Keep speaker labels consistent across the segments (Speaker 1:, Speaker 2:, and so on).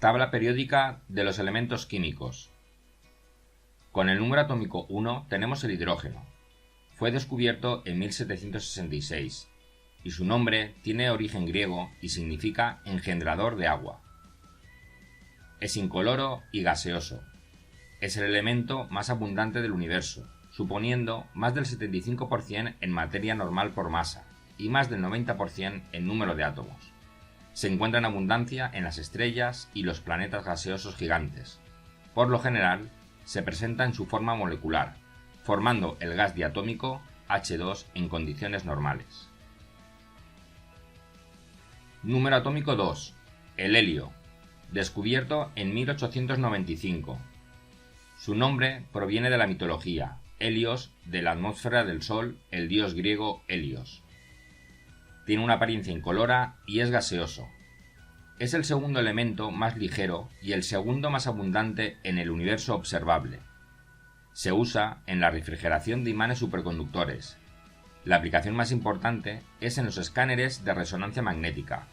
Speaker 1: Tabla periódica de los elementos químicos. Con el número atómico 1 tenemos el hidrógeno. Fue descubierto en 1766 y su nombre tiene origen griego y significa engendrador de agua. Es incoloro y gaseoso. Es el elemento más abundante del universo, suponiendo más del 75% en materia normal por masa y más del 90% en número de átomos. Se encuentra en abundancia en las estrellas y los planetas gaseosos gigantes. Por lo general, se presenta en su forma molecular, formando el gas diatómico H2 en condiciones normales. Número atómico 2. El helio. Descubierto en 1895. Su nombre proviene de la mitología, Helios, de la atmósfera del Sol, el dios griego Helios. Tiene una apariencia incolora y es gaseoso. Es el segundo elemento más ligero y el segundo más abundante en el universo observable. Se usa en la refrigeración de imanes superconductores. La aplicación más importante es en los escáneres de resonancia magnética.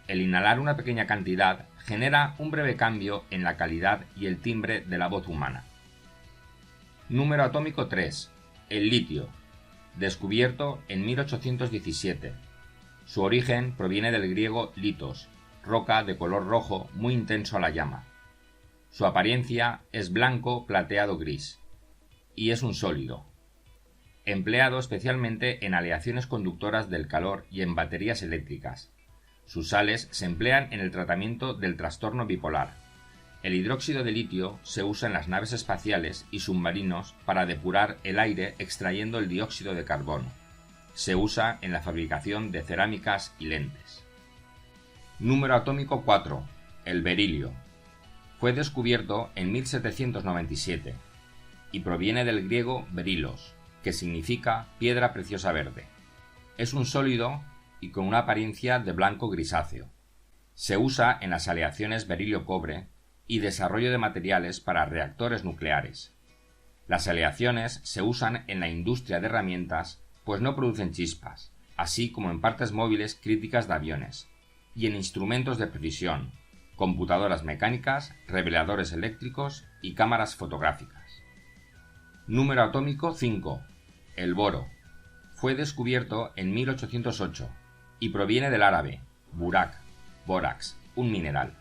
Speaker 1: El inhalar una pequeña cantidad genera un breve cambio en la calidad y el timbre de la voz humana. Número atómico 3. El litio. Descubierto en 1817. Su origen proviene del griego litos, roca de color rojo muy intenso a la llama. Su apariencia es blanco plateado gris y es un sólido, empleado especialmente en aleaciones conductoras del calor y en baterías eléctricas. Sus sales se emplean en el tratamiento del trastorno bipolar. El hidróxido de litio se usa en las naves espaciales y submarinos para depurar el aire extrayendo el dióxido de carbono. Se usa en la fabricación de cerámicas y lentes. Número atómico 4. El berilio. Fue descubierto en 1797 y proviene del griego berilos, que significa piedra preciosa verde. Es un sólido y con una apariencia de blanco grisáceo. Se usa en las aleaciones berilio-cobre y desarrollo de materiales para reactores nucleares. Las aleaciones se usan en la industria de herramientas pues no producen chispas, así como en partes móviles críticas de aviones, y en instrumentos de precisión, computadoras mecánicas, reveladores eléctricos y cámaras fotográficas. Número atómico 5. El boro. Fue descubierto en 1808 y proviene del árabe burak, bórax, un mineral.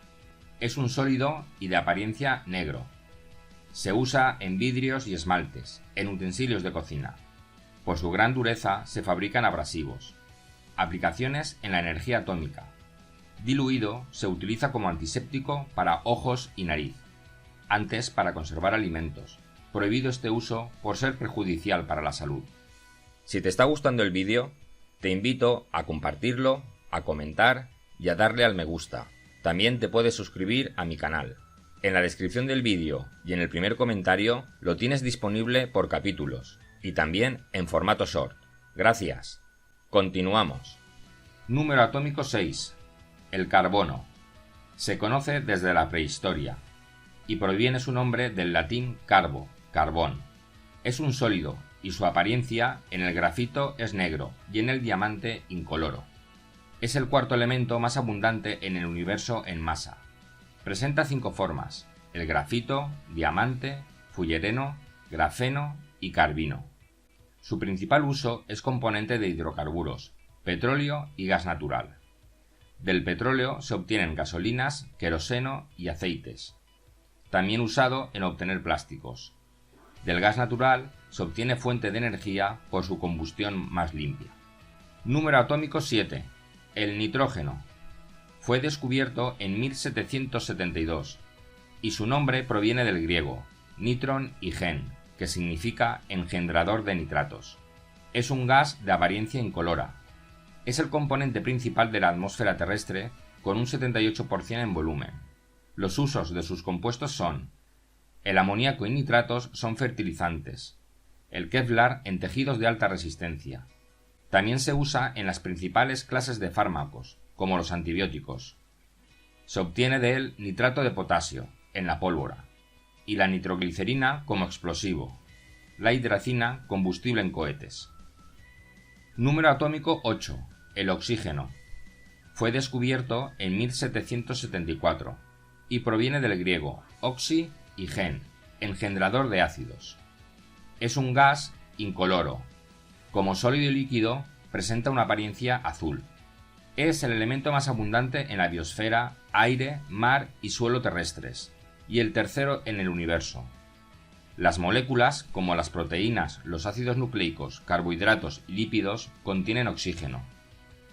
Speaker 1: Es un sólido y de apariencia negro. Se usa en vidrios y esmaltes, en utensilios de cocina. Por su gran dureza se fabrican abrasivos. Aplicaciones en la energía atómica. Diluido se utiliza como antiséptico para ojos y nariz. Antes para conservar alimentos. Prohibido este uso por ser perjudicial para la salud. Si te está gustando el vídeo, te invito a compartirlo, a comentar y a darle al me gusta. También te puedes suscribir a mi canal. En la descripción del vídeo y en el primer comentario lo tienes disponible por capítulos y también en formato short. Gracias. Continuamos. Número atómico 6. El carbono. Se conoce desde la prehistoria y proviene su nombre del latín carbo, carbón. Es un sólido y su apariencia en el grafito es negro y en el diamante incoloro. Es el cuarto elemento más abundante en el universo en masa. Presenta 5 formas: el grafito, diamante, fullereno, grafeno y carbino. Su principal uso es componente de hidrocarburos, petróleo y gas natural. Del petróleo se obtienen gasolinas, queroseno y aceites. También usado en obtener plásticos. Del gas natural se obtiene fuente de energía por su combustión más limpia. Número atómico 7. El nitrógeno. Fue descubierto en 1772 y su nombre proviene del griego nitron y gen, que significa engendrador de nitratos. Es un gas de apariencia incolora. Es el componente principal de la atmósfera terrestre con un 78% en volumen. Los usos de sus compuestos son: el amoníaco y nitratos son fertilizantes, el Kevlar en tejidos de alta resistencia. También se usa en las principales clases de fármacos, como los antibióticos. Se obtiene de él nitrato de potasio, en la pólvora, y la nitroglicerina como explosivo, la hidracina combustible en cohetes. Número atómico 8. El oxígeno. Fue descubierto en 1774 y proviene del griego oxi y gen, engendrador de ácidos. Es un gas incoloro. Como sólido y líquido, presenta una apariencia azul. Es el elemento más abundante en la biosfera, aire, mar y suelo terrestres, y el tercero en el universo. Las moléculas, como las proteínas, los ácidos nucleicos, carbohidratos y lípidos, contienen oxígeno.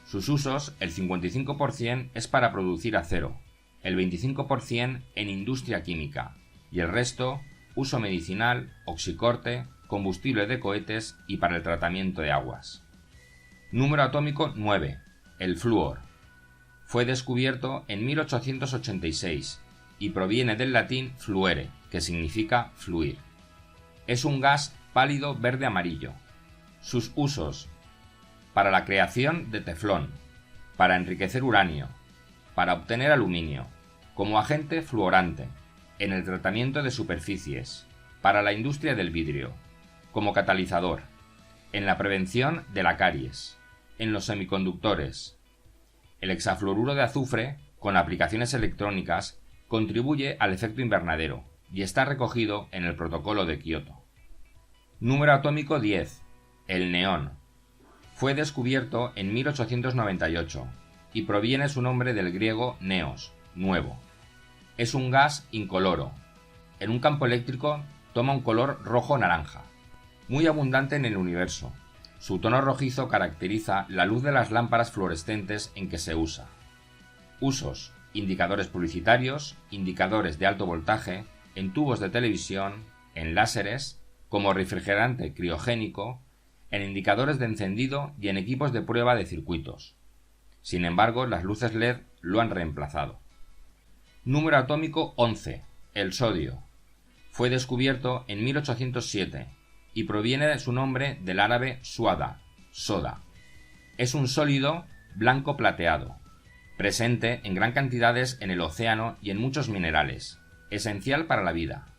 Speaker 1: Sus usos, el 55% es para producir acero, el 25% en industria química, y el resto, uso medicinal, oxicorte, combustible de cohetes y para el tratamiento de aguas. Número atómico 9. El flúor. Fue descubierto en 1886 y proviene del latín fluere, que significa fluir. Es un gas pálido verde-amarillo. Sus usos: para la creación de teflón, para enriquecer uranio, para obtener aluminio, como agente fluorante, en el tratamiento de superficies, para la industria del vidrio, como catalizador, en la prevención de la caries, en los semiconductores. El hexafluoruro de azufre, con aplicaciones electrónicas, contribuye al efecto invernadero y está recogido en el Protocolo de Kioto. Número atómico 10. El neón. Fue descubierto en 1898 y proviene su nombre del griego neos, nuevo. Es un gas incoloro. En un campo eléctrico toma un color rojo-naranja, muy abundante en el universo. Su tono rojizo caracteriza la luz de las lámparas fluorescentes en que se usa. Usos: indicadores publicitarios, indicadores de alto voltaje, en tubos de televisión, en láseres, como refrigerante criogénico, en indicadores de encendido y en equipos de prueba de circuitos. Sin embargo, las luces LED lo han reemplazado. Número atómico 11. El sodio. Fue descubierto en 1807 y proviene de su nombre del árabe suada, soda. Es un sólido blanco plateado, presente en gran cantidades en el océano y en muchos minerales, esencial para la vida.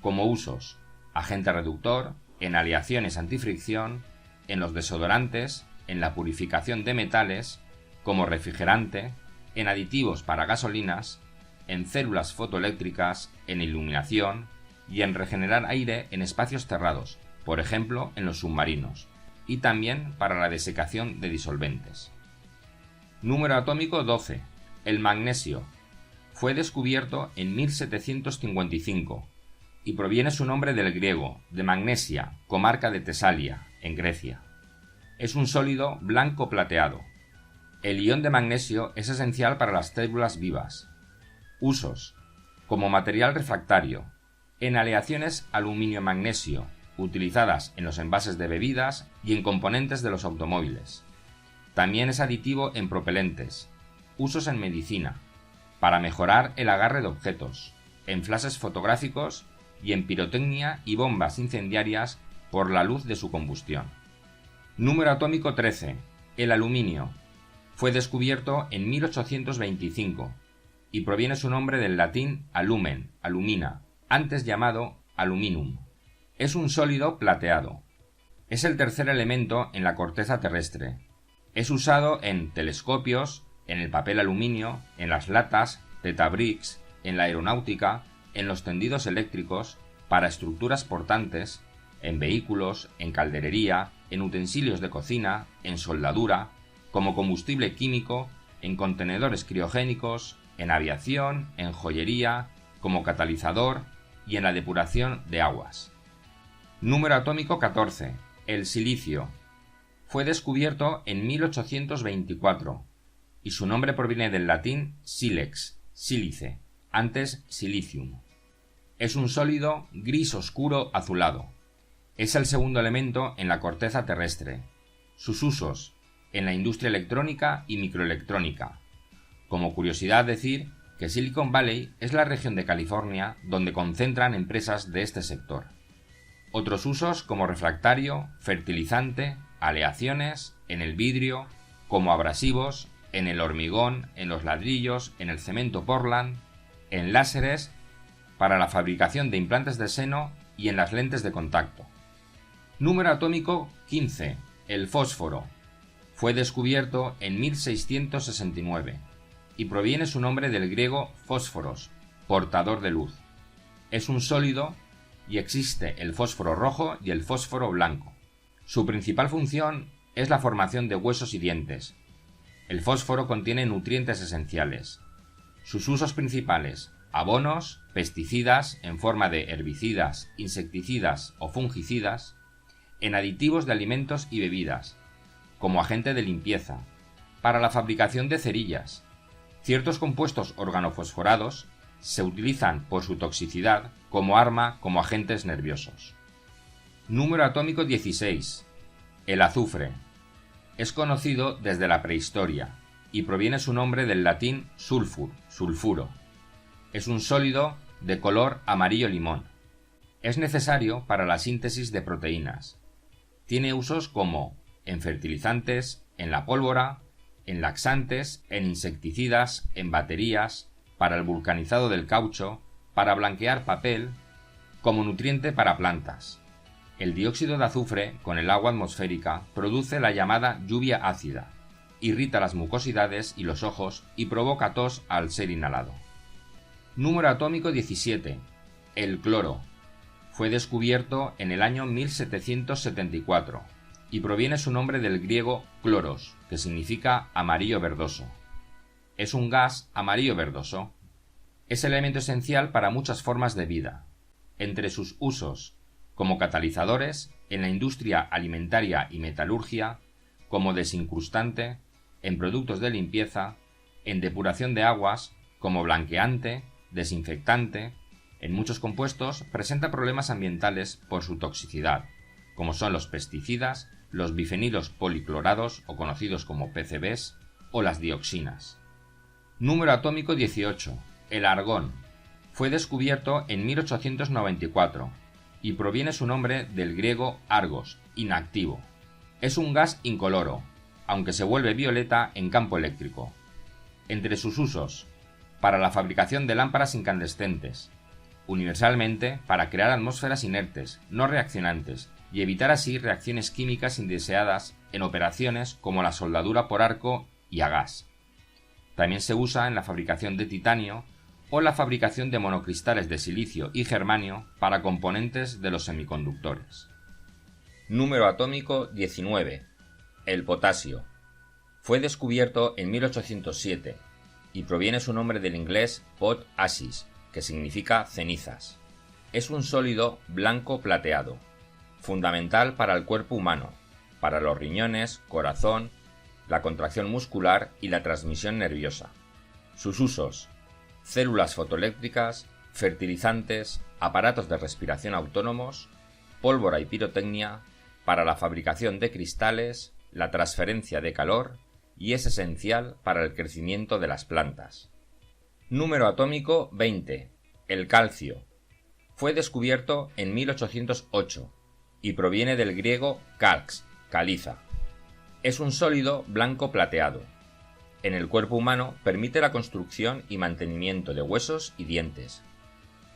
Speaker 1: Como usos: agente reductor, en aleaciones antifricción, en los desodorantes, en la purificación de metales, como refrigerante, en aditivos para gasolinas, en células fotoeléctricas, en iluminación y en regenerar aire en espacios cerrados, por ejemplo en los submarinos, y también para la desecación de disolventes. Número atómico 12. El magnesio. Fue descubierto en 1755 y proviene su nombre del griego, de Magnesia, comarca de Tesalia, en Grecia. Es un sólido blanco plateado. El ion de magnesio es esencial para las células vivas. Usos: como material refractario, en aleaciones aluminio-magnesio, utilizadas en los envases de bebidas y en componentes de los automóviles. También es aditivo en propelentes. Usos en medicina, para mejorar el agarre de objetos, en flashes fotográficos y en pirotecnia y bombas incendiarias por la luz de su combustión. Número atómico 13. El aluminio. Fue descubierto en 1825 y proviene su nombre del latín alumen, alumina, antes llamado aluminum. Es un sólido plateado. Es el tercer elemento en la corteza terrestre. Es usado en telescopios, en el papel aluminio, en las latas, tetabricks, en la aeronáutica, en los tendidos eléctricos, para estructuras portantes, en vehículos, en calderería, en utensilios de cocina, en soldadura, como combustible químico, en contenedores criogénicos, en aviación, en joyería, como catalizador y en la depuración de aguas. Número atómico 14. El silicio. Fue descubierto en 1824 y su nombre proviene del latín silex, sílice, antes silicium. Es un sólido gris oscuro azulado. Es el segundo elemento en la corteza terrestre. Sus usos: en la industria electrónica y microelectrónica. Como curiosidad decir que Silicon Valley es la región de California donde concentran empresas de este sector. Otros usos como refractario, fertilizante, aleaciones, en el vidrio, como abrasivos, en el hormigón, en los ladrillos, en el cemento Portland, en láseres, para la fabricación de implantes de seno y en las lentes de contacto. Número atómico 15. El fósforo. Fue descubierto en 1669 y proviene su nombre del griego fósforos, portador de luz. Es un sólido y existe el fósforo rojo y el fósforo blanco. Su principal función es la formación de huesos y dientes. El fósforo contiene nutrientes esenciales. Sus usos principales: abonos, pesticidas en forma de herbicidas, insecticidas o fungicidas, en aditivos de alimentos y bebidas, como agente de limpieza, para la fabricación de cerillas. Ciertos compuestos organofosforados se utilizan por su toxicidad como arma como agentes nerviosos. Número atómico 16. El azufre. Es conocido desde la prehistoria y proviene su nombre del latín sulfur, sulfuro. Es un sólido de color amarillo limón. Es necesario para la síntesis de proteínas. Tiene usos como en fertilizantes, en la pólvora, en laxantes, en insecticidas, en baterías, para el vulcanizado del caucho, para blanquear papel, como nutriente para plantas. El dióxido de azufre, con el agua atmosférica, produce la llamada lluvia ácida, irrita las mucosidades y los ojos y provoca tos al ser inhalado. Número atómico 17. El cloro. Fue descubierto en el año 1774 y proviene su nombre del griego cloros, que significa amarillo verdoso. Es un gas amarillo verdoso. Es elemento esencial para muchas formas de vida. Entre sus usos: como catalizadores, en la industria alimentaria y metalurgia, como desincrustante, en productos de limpieza, en depuración de aguas, como blanqueante, desinfectante. En muchos compuestos presenta problemas ambientales por su toxicidad, como son los pesticidas, los bifenilos policlorados o conocidos como PCBs, o las dioxinas. Número atómico 18. El argón. Fue descubierto en 1894 y proviene su nombre del griego argos, inactivo. Es un gas incoloro, aunque se vuelve violeta en campo eléctrico. Entre sus usos: para la fabricación de lámparas incandescentes, universalmente para crear atmósferas inertes, no reaccionantes, y evitar así reacciones químicas indeseadas en operaciones como la soldadura por arco y a gas. También se usa en la fabricación de titanio o la fabricación de monocristales de silicio y germanio para componentes de los semiconductores. Número atómico 19. El potasio. Fue descubierto en 1807 y proviene su nombre del inglés pot ashes, que significa cenizas. Es un sólido blanco plateado, fundamental para el cuerpo humano, para los riñones, corazón, la contracción muscular y la transmisión nerviosa. Sus usos: células fotoeléctricas, fertilizantes, aparatos de respiración autónomos, pólvora y pirotecnia, para la fabricación de cristales, la transferencia de calor, y es esencial para el crecimiento de las plantas. Número atómico 20. El calcio. Fue descubierto en 1808 y proviene del griego calx, caliza. Es un sólido blanco plateado. En el cuerpo humano permite la construcción y mantenimiento de huesos y dientes.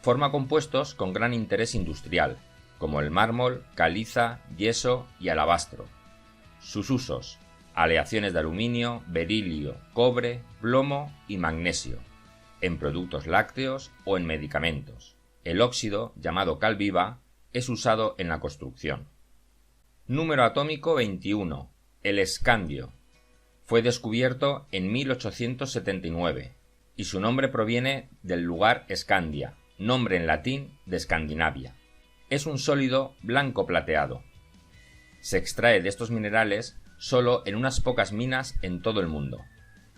Speaker 1: Forma compuestos con gran interés industrial, como el mármol, caliza, yeso y alabastro. Sus usos: aleaciones de aluminio, berilio, cobre, plomo y magnesio, en productos lácteos o en medicamentos. El óxido, llamado cal viva, es usado en la construcción. Número atómico 21. El escandio. Fue descubierto en 1879 y su nombre proviene del lugar Escandia, nombre en latín de Escandinavia. Es un sólido blanco plateado. Se extrae de estos minerales solo en unas pocas minas en todo el mundo.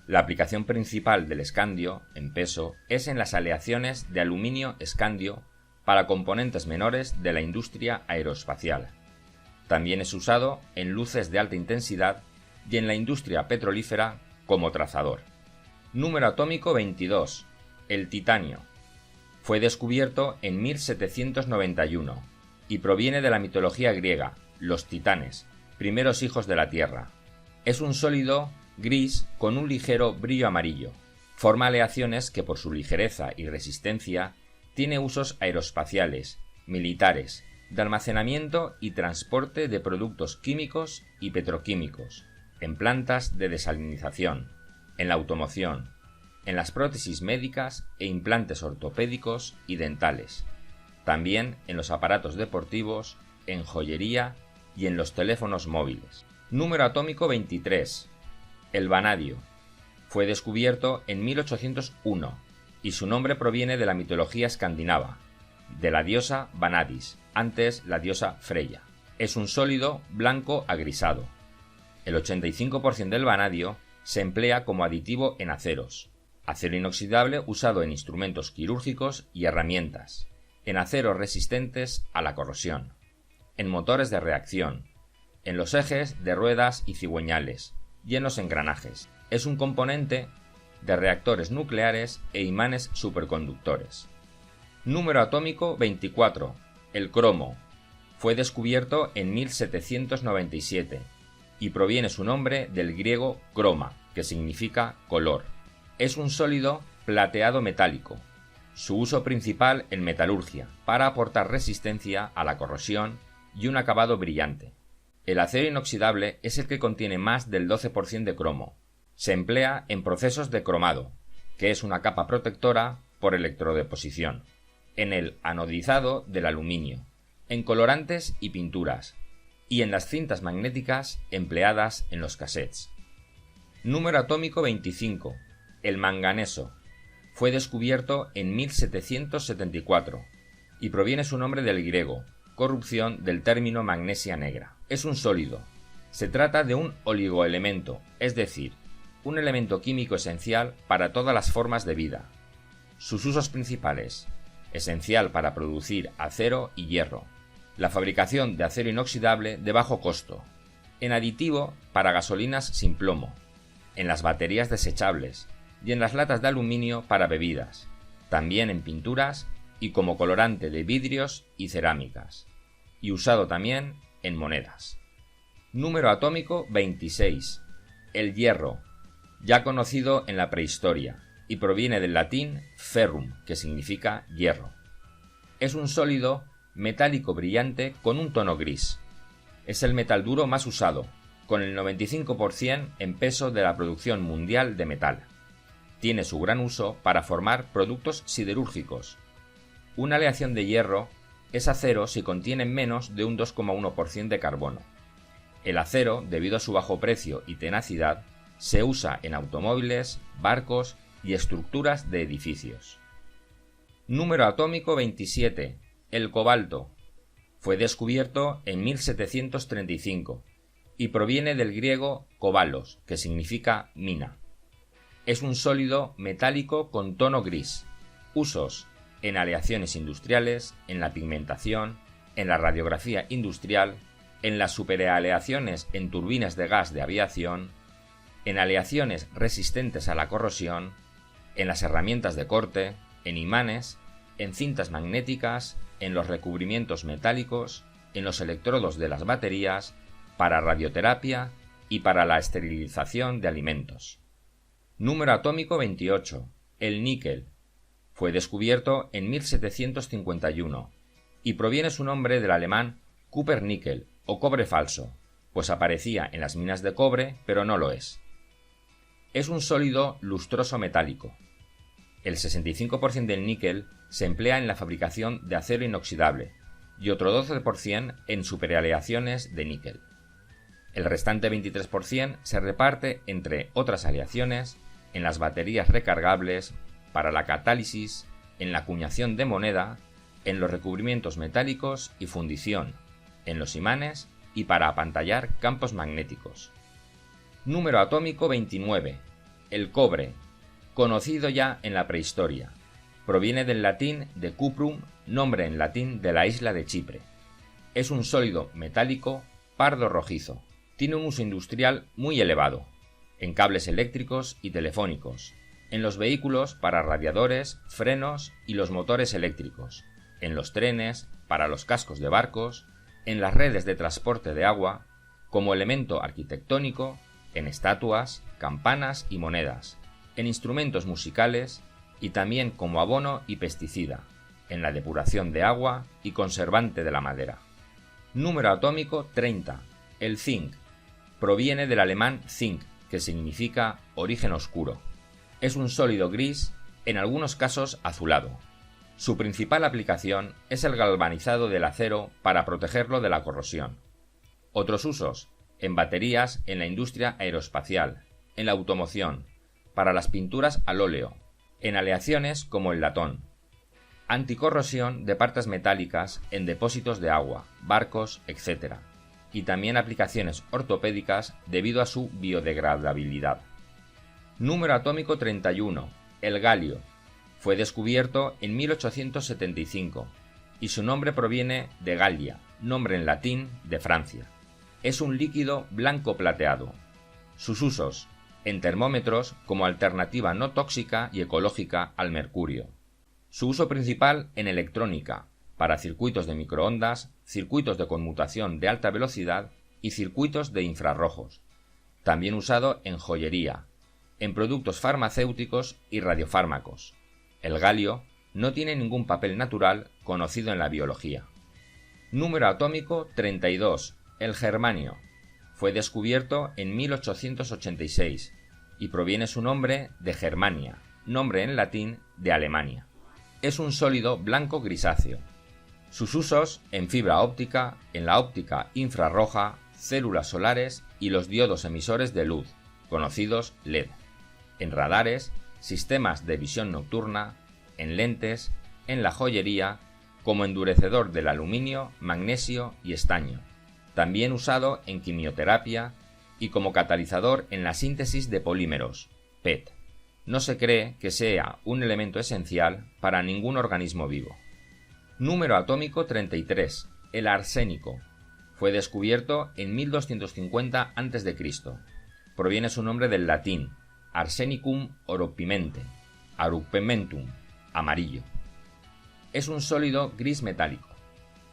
Speaker 1: La aplicación principal del escandio, en peso, es en las aleaciones de aluminio-escandio para componentes menores de la industria aeroespacial. También es usado en luces de alta intensidad y en la industria petrolífera como trazador. Número atómico 22. El titanio. Fue descubierto en 1791 y proviene de la mitología griega, los titanes, primeros hijos de la Tierra. Es un sólido gris con un ligero brillo amarillo. Forma aleaciones que por su ligereza y resistencia tiene usos aeroespaciales, militares, de almacenamiento y transporte de productos químicos y petroquímicos, en plantas de desalinización, en la automoción, en las prótesis médicas e implantes ortopédicos y dentales, también en los aparatos deportivos, en joyería y en los teléfonos móviles. Número atómico 23. El vanadio. Fue descubierto en 1801 y su nombre proviene de la mitología escandinava, de la diosa Vanadis, antes la diosa Freya. Es un sólido blanco agrisado. El 85% del vanadio se emplea como aditivo en aceros, acero inoxidable usado en instrumentos quirúrgicos y herramientas, en aceros resistentes a la corrosión, en motores de reacción, en los ejes de ruedas y cigüeñales y en los engranajes. Es un componente de reactores nucleares e imanes superconductores. Número atómico 24. El cromo. Fue descubierto en 1797 y proviene su nombre del griego croma, que significa color. Es un sólido plateado metálico. Su uso principal en metalurgia, para aportar resistencia a la corrosión y un acabado brillante. El acero inoxidable es el que contiene más del 12% de cromo. Se emplea en procesos de cromado, que es una capa protectora por electrodeposición, en el anodizado del aluminio, en colorantes y pinturas, y en las cintas magnéticas empleadas en los cassettes. Número atómico 25. El manganeso. Fue descubierto en 1774 y proviene su nombre del griego, corrupción del término magnesia negra. Es un sólido. Se trata de un oligoelemento, es decir, un elemento químico esencial para todas las formas de vida. Sus usos principales: esencial para producir acero y hierro, la fabricación de acero inoxidable de bajo costo, en aditivo para gasolinas sin plomo, en las baterías desechables y en las latas de aluminio para bebidas, también en pinturas y como colorante de vidrios y cerámicas, y usado también en monedas. Número atómico 26. El hierro, ya conocido en la prehistoria, y proviene del latín ferrum, que significa hierro. Es un sólido metálico brillante con un tono gris. Es el metal duro más usado, con el 95% en peso de la producción mundial de metal. Tiene su gran uso para formar productos siderúrgicos. Una aleación de hierro es acero si contiene menos de un 2,1% de carbono. El acero, debido a su bajo precio y tenacidad, se usa en automóviles, barcos y estructuras de edificios. Número atómico 27. El cobalto. Fue descubierto en 1735 y proviene del griego kobalos, que significa mina. Es un sólido metálico con tono gris. Usos: en aleaciones industriales, en la pigmentación, en la radiografía industrial, en las superaleaciones en turbinas de gas de aviación, en aleaciones resistentes a la corrosión, en las herramientas de corte, en imanes, en cintas magnéticas, en los recubrimientos metálicos, en los electrodos de las baterías, para radioterapia y para la esterilización de alimentos. Número atómico 28. El níquel. Fue descubierto en 1751 y proviene su nombre del alemán Kupfernickel o cobre falso, pues aparecía en las minas de cobre, pero no lo es. Es un sólido lustroso metálico. El 65% del níquel se emplea en la fabricación de acero inoxidable y otro 12% en superaleaciones de níquel. El restante 23% se reparte entre otras aleaciones en las baterías recargables, para la catálisis, en la acuñación de moneda, en los recubrimientos metálicos y fundición, en los imanes y para apantallar campos magnéticos. Número atómico 29. El cobre, conocido ya en la prehistoria. Proviene del latín de cuprum, nombre en latín de la isla de Chipre. Es un sólido metálico pardo rojizo. Tiene un uso industrial muy elevado, en cables eléctricos y telefónicos, en los vehículos para radiadores, frenos y los motores eléctricos, en los trenes, para los cascos de barcos, en las redes de transporte de agua, como elemento arquitectónico, en estatuas, campanas y monedas, en instrumentos musicales y también como abono y pesticida, en la depuración de agua y conservante de la madera. Número atómico 30. El zinc. Proviene del alemán Zink, que significa origen oscuro. Es un sólido gris, en algunos casos azulado. Su principal aplicación es el galvanizado del acero para protegerlo de la corrosión. Otros usos: en baterías, en la industria aeroespacial, en la automoción, para las pinturas al óleo, en aleaciones como el latón. Anticorrosión de partes metálicas en depósitos de agua, barcos, etc. Y también aplicaciones ortopédicas debido a su biodegradabilidad. Número atómico 31. El galio. Fue descubierto en 1875 y su nombre proviene de Gallia, nombre en latín de Francia. Es un líquido blanco plateado. Sus usos: en termómetros como alternativa no tóxica y ecológica al mercurio. Su uso principal en electrónica, para circuitos de microondas, circuitos de conmutación de alta velocidad y circuitos de infrarrojos. También usado en joyería, en productos farmacéuticos y radiofármacos. El galio no tiene ningún papel natural conocido en la biología. Número atómico 32. El germanio. Fue descubierto en 1886 y proviene su nombre de Germania, nombre en latín de Alemania. Es un sólido blanco grisáceo. Sus usos: en fibra óptica, en la óptica infrarroja, células solares y los diodos emisores de luz, conocidos LED, en radares, sistemas de visión nocturna, en lentes, en la joyería, como endurecedor del aluminio, magnesio y estaño. También usado en quimioterapia y como catalizador en la síntesis de polímeros, PET. No se cree que sea un elemento esencial para ningún organismo vivo. Número atómico 33. El arsénico. Fue descubierto en 1250 a.C. Proviene su nombre del latín Arsenicum oropimente, arupementum, amarillo. Es un sólido gris metálico.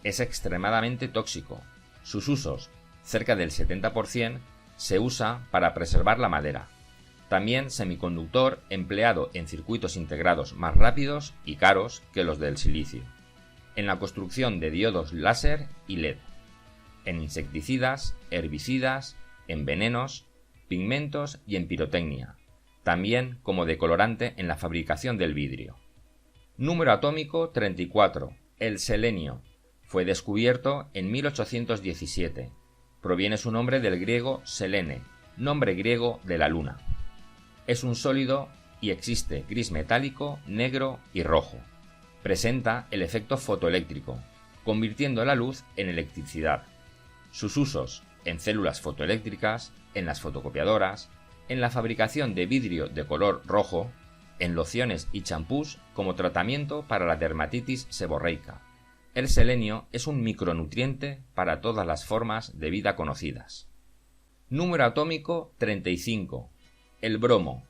Speaker 1: Es extremadamente tóxico. Sus usos: cerca del 70%, se usa para preservar la madera. También semiconductor empleado en circuitos integrados más rápidos y caros que los del silicio. En la construcción de diodos láser y LED. En insecticidas, herbicidas, en venenos, pigmentos y en pirotecnia. También como decolorante en la fabricación del vidrio. Número atómico 34. El selenio. Fue descubierto en 1817. Proviene su nombre del griego selene, nombre griego de la luna. Es un sólido y existe gris metálico, negro y rojo. Presenta el efecto fotoeléctrico, convirtiendo la luz en electricidad. Sus usos: en células fotoeléctricas, en las fotocopiadoras, en la fabricación de vidrio de color rojo, en lociones y champús como tratamiento para la dermatitis seborreica. El selenio es un micronutriente para todas las formas de vida conocidas. Número atómico 35. El bromo.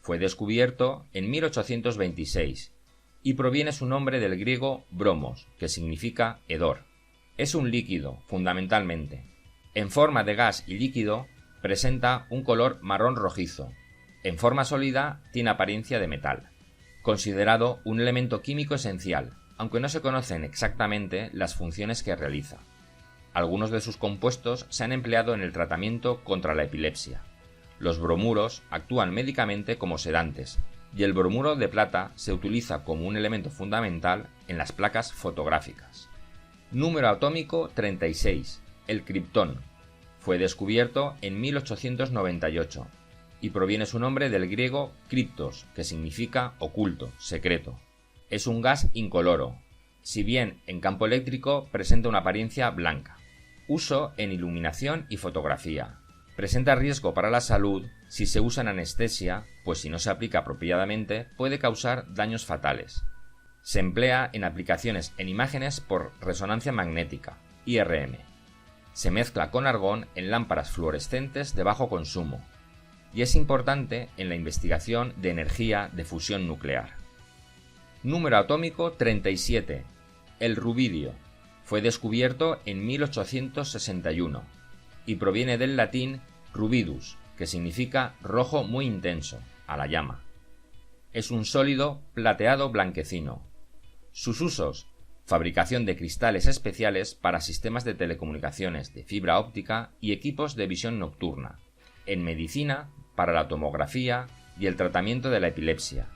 Speaker 1: Fue descubierto en 1826 y proviene su nombre del griego bromos, que significa hedor. Es un líquido, fundamentalmente. En forma de gas y líquido, presenta un color marrón rojizo. En forma sólida, tiene apariencia de metal. Considerado un elemento químico esencial, aunque no se conocen exactamente las funciones que realiza. Algunos de sus compuestos se han empleado en el tratamiento contra la epilepsia. Los bromuros actúan médicamente como sedantes, y el bromuro de plata se utiliza como un elemento fundamental en las placas fotográficas. Número atómico 36. El criptón. Fue descubierto en 1898 y proviene su nombre del griego kriptos, que significa oculto, secreto. Es un gas incoloro, si bien en campo eléctrico presenta una apariencia blanca. Uso en iluminación y fotografía. Presenta riesgo para la salud si se usa en anestesia, pues si no se aplica apropiadamente puede causar daños fatales. Se emplea en aplicaciones en imágenes por resonancia magnética, IRM. Se mezcla con argón en lámparas fluorescentes de bajo consumo y es importante en la investigación de energía de fusión nuclear. Número atómico 37. El rubidio. Fue descubierto en 1861 y proviene del latín rubidus, que significa rojo muy intenso, a la llama. Es un sólido plateado blanquecino. Sus usos: fabricación de cristales especiales para sistemas de telecomunicaciones de fibra óptica y equipos de visión nocturna, en medicina, para la tomografía, y el tratamiento de la epilepsia,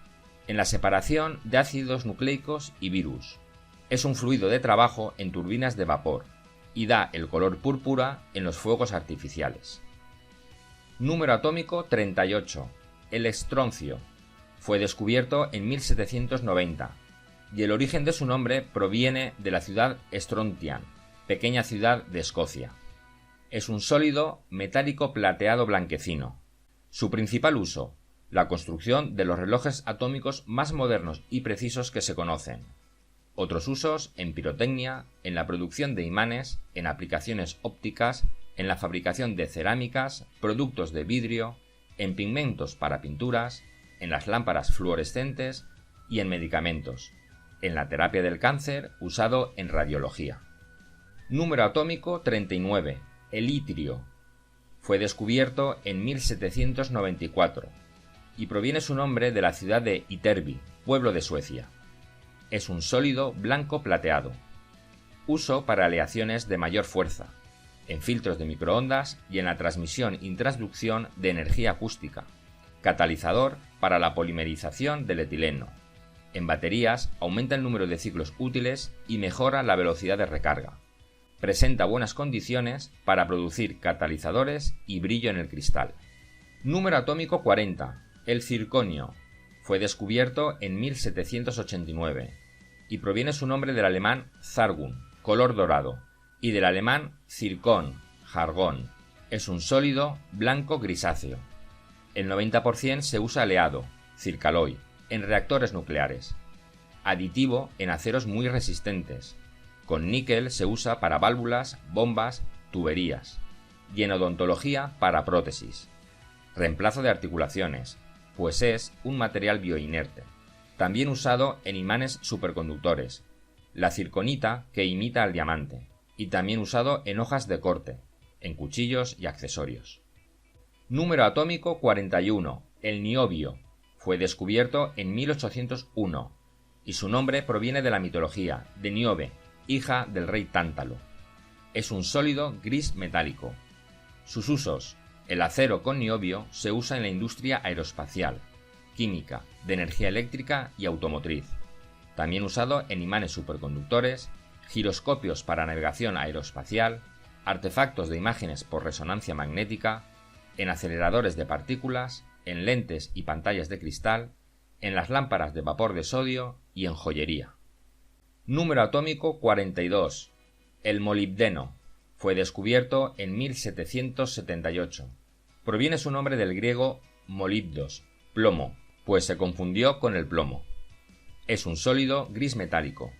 Speaker 1: en la separación de ácidos nucleicos y virus. Es un fluido de trabajo en turbinas de vapor y da el color púrpura en los fuegos artificiales. Número atómico 38. El estroncio. Fue descubierto en 1790 y el origen de su nombre proviene de la ciudad Strontian, pequeña ciudad de Escocia. Es un sólido metálico plateado blanquecino. Su principal uso: la construcción de los relojes atómicos más modernos y precisos que se conocen. Otros usos: en pirotecnia, en la producción de imanes, en aplicaciones ópticas, en la fabricación de cerámicas, productos de vidrio, en pigmentos para pinturas, en las lámparas fluorescentes y en medicamentos, en la terapia del cáncer, usado en radiología. Número atómico 39. El itrio. Fue descubierto en 1794 y proviene su nombre de la ciudad de Ytterby, pueblo de Suecia. Es un sólido blanco plateado. Uso para aleaciones de mayor fuerza, en filtros de microondas y en la transmisión y transducción de energía acústica. Catalizador para la polimerización del etileno. En baterías aumenta el número de ciclos útiles y mejora la velocidad de recarga. Presenta buenas condiciones para producir catalizadores y brillo en el cristal. Número atómico 40. El circonio. Fue descubierto en 1789 y proviene su nombre del alemán Zargun, color dorado, y del alemán Zircon, jargón. Es un sólido blanco grisáceo. El 90% se usa aleado, circaloy, en reactores nucleares. Aditivo en aceros muy resistentes. Con níquel se usa para válvulas, bombas, tuberías. Y en odontología para prótesis. Reemplazo de articulaciones, pues es un material bioinerte. También usado en imanes superconductores. La circonita, que imita al diamante. Y también usado en hojas de corte, en cuchillos y accesorios. Número atómico 41. El niobio. Fue descubierto en 1801 y su nombre proviene de la mitología de Níobe, hija del rey Tántalo. Es un sólido gris metálico. Sus usos: el acero con niobio se usa en la industria aeroespacial, química, de energía eléctrica y automotriz. También usado en imanes superconductores, giroscopios para navegación aeroespacial, artefactos de imágenes por resonancia magnética, en aceleradores de partículas, en lentes y pantallas de cristal, en las lámparas de vapor de sodio y en joyería. Número atómico 42. El molibdeno. Fue descubierto en 1778. Proviene su nombre del griego molibdos, plomo, pues se confundió con el plomo. Es un sólido gris metálico.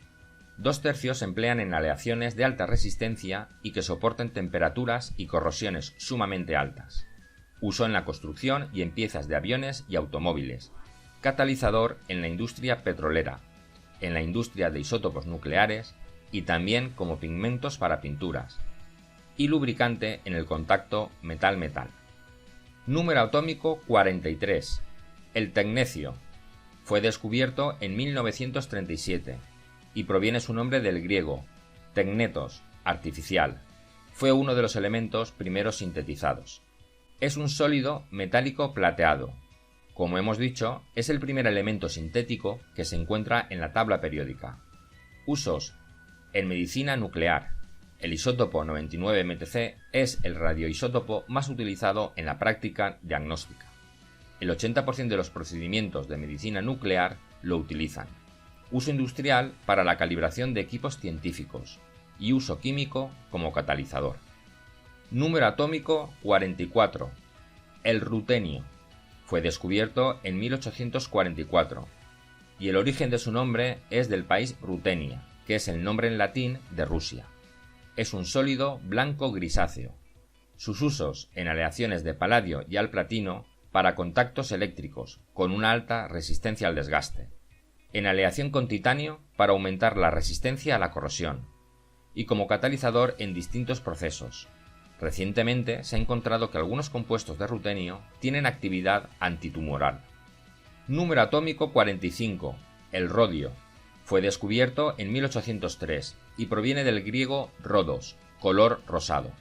Speaker 1: 2/3 se emplean en aleaciones de alta resistencia y que soporten temperaturas y corrosiones sumamente altas. Uso en la construcción y en piezas de aviones y automóviles. Catalizador en la industria petrolera, en la industria de isótopos nucleares y también como pigmentos para pinturas. Y lubricante en el contacto metal-metal. Número atómico 43. El tecnecio. Fue descubierto en 1937 y proviene su nombre del griego tecnetos, artificial. Fue uno de los elementos primeros sintetizados. Es un sólido metálico plateado. Como hemos dicho, es el primer elemento sintético que se encuentra en la tabla periódica. Usos: en medicina nuclear. El isótopo 99 MTC es el radioisótopo más utilizado en la práctica diagnóstica. El 80% de los procedimientos de medicina nuclear lo utilizan. Uso industrial para la calibración de equipos científicos y uso químico como catalizador. Número atómico 44. El rutenio. Fue descubierto en 1844 y el origen de su nombre es del país Rutenia, que es el nombre en latín de Rusia. Es un sólido blanco grisáceo. Sus usos: en aleaciones de paladio y al platino para contactos eléctricos con una alta resistencia al desgaste. En aleación con titanio para aumentar la resistencia a la corrosión. Y como catalizador en distintos procesos. Recientemente se ha encontrado que algunos compuestos de rutenio tienen actividad antitumoral. Número atómico 45. El rodio. Fue descubierto en 1803 y proviene del griego rhodos, color rosado.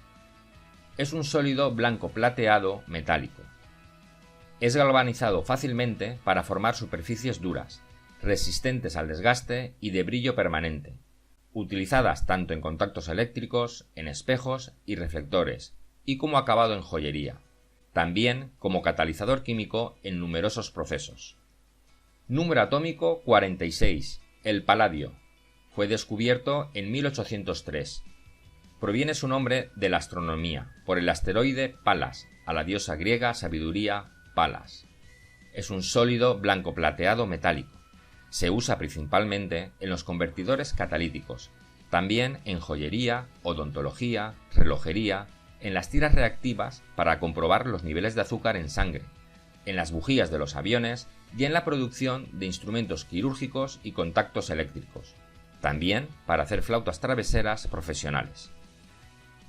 Speaker 1: Es un sólido blanco plateado metálico. Es galvanizado fácilmente para formar superficies duras, resistentes al desgaste y de brillo permanente, utilizadas tanto en contactos eléctricos, en espejos y reflectores, y como acabado en joyería, también como catalizador químico en numerosos procesos. Número atómico 46. El paladio. Fue descubierto en 1803. Proviene su nombre de la astronomía, por el asteroide Palas, a la diosa griega sabiduría Palas. Es un sólido blanco plateado metálico. Se usa principalmente en los convertidores catalíticos, también en joyería, odontología, relojería, en las tiras reactivas para comprobar los niveles de azúcar en sangre, en las bujías de los aviones y en la producción de instrumentos quirúrgicos y contactos eléctricos, también para hacer flautas traveseras profesionales.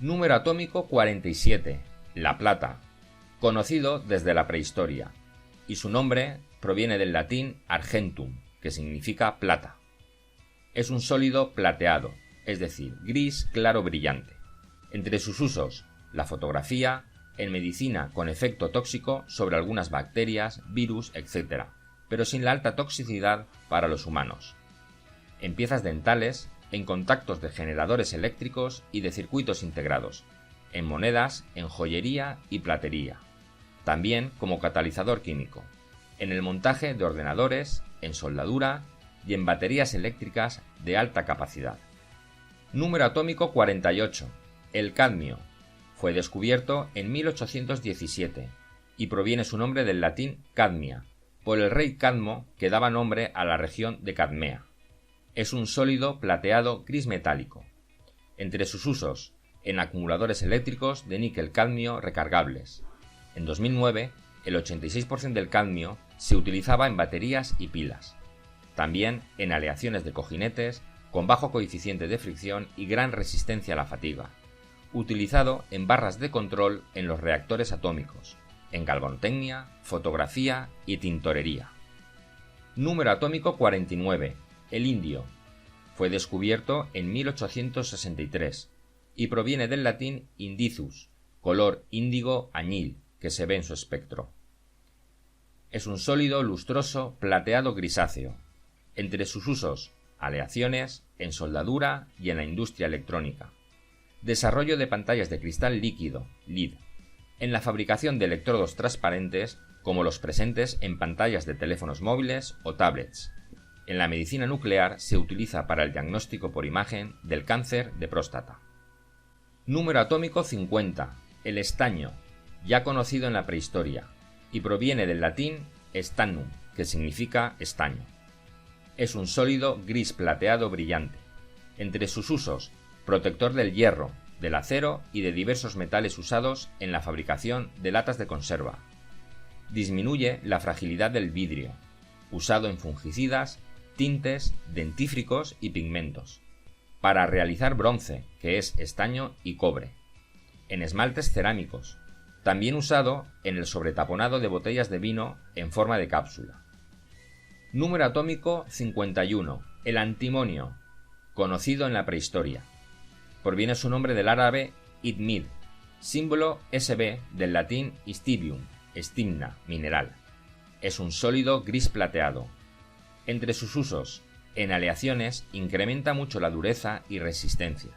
Speaker 1: Número atómico 47. La plata, conocido desde la prehistoria, y su nombre proviene del latín argentum, que significa plata. Es un sólido plateado, es decir, gris claro brillante. Entre sus usos, la fotografía, en medicina con efecto tóxico sobre algunas bacterias, virus, etc., pero sin la alta toxicidad para los humanos. En piezas dentales, en contactos de generadores eléctricos y de circuitos integrados, en monedas, en joyería y platería. También como catalizador químico, en el montaje de ordenadores, en soldadura y en baterías eléctricas de alta capacidad. Número atómico 48. El cadmio. Fue descubierto en 1817 y proviene su nombre del latín cadmia, por el rey Cadmo que daba nombre a la región de Cadmea. Es un sólido plateado gris metálico. Entre sus usos, en acumuladores eléctricos de níquel-cadmio recargables. En 2009, el 86% del cadmio se utilizaba en baterías y pilas. También en aleaciones de cojinetes con bajo coeficiente de fricción y gran resistencia a la fatiga. Utilizado en barras de control en los reactores atómicos, en galvanotecnia, fotografía y tintorería. Número atómico 49. El indio. Fue descubierto en 1863 y proviene del latín indicus, color índigo añil, que se ve en su espectro. Es un sólido lustroso plateado grisáceo. Entre sus usos, aleaciones, en soldadura y en la industria electrónica. Desarrollo de pantallas de cristal líquido, LED, en la fabricación de electrodos transparentes como los presentes en pantallas de teléfonos móviles o tablets. En la medicina nuclear se utiliza para el diagnóstico por imagen del cáncer de próstata. Número atómico 50. El estaño, ya conocido en la prehistoria, y proviene del latín stannum, que significa estaño. Es un sólido gris plateado brillante. Entre sus usos, protector del hierro, del acero y de diversos metales usados en la fabricación de latas de conserva. Disminuye la fragilidad del vidrio, usado en fungicidas, tintes, dentífricos y pigmentos. Para realizar bronce, que es estaño y cobre. En esmaltes cerámicos. También usado en el sobretaponado de botellas de vino en forma de cápsula. Número atómico 51. El antimonio, conocido en la prehistoria. Proviene su nombre del árabe itmid, símbolo Sb del latín stibium, stimna, mineral. Es un sólido gris plateado. Entre sus usos, en aleaciones incrementa mucho la dureza y resistencia.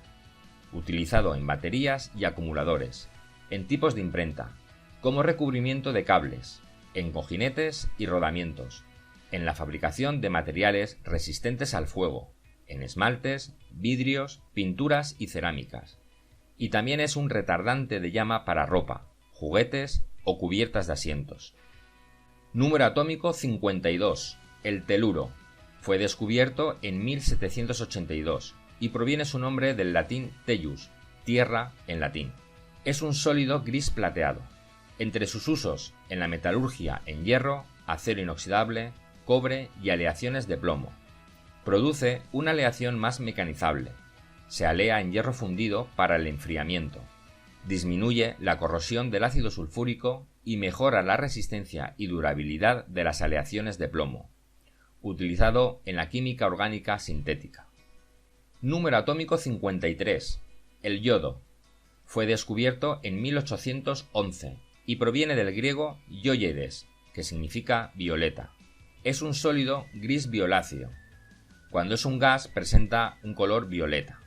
Speaker 1: Utilizado en baterías y acumuladores, en tipos de imprenta, como recubrimiento de cables, en cojinetes y rodamientos, en la fabricación de materiales resistentes al fuego, en esmaltes, vidrios, pinturas y cerámicas. Y también es un retardante de llama para ropa, juguetes o cubiertas de asientos. Número atómico 52. El teluro. Fue descubierto en 1782 y proviene su nombre del latín tellus, tierra en latín. Es un sólido gris plateado. Entre sus usos, en la metalurgia en hierro, acero inoxidable, cobre y aleaciones de plomo. Produce una aleación más mecanizable. Se alea en hierro fundido para el enfriamiento. Disminuye la corrosión del ácido sulfúrico y mejora la resistencia y durabilidad de las aleaciones de plomo. Utilizado en la química orgánica sintética. Número atómico 53. El yodo. Fue descubierto en 1811 y proviene del griego ioides, que significa violeta. Es un sólido gris violáceo. Cuando es un gas presenta un color violeta.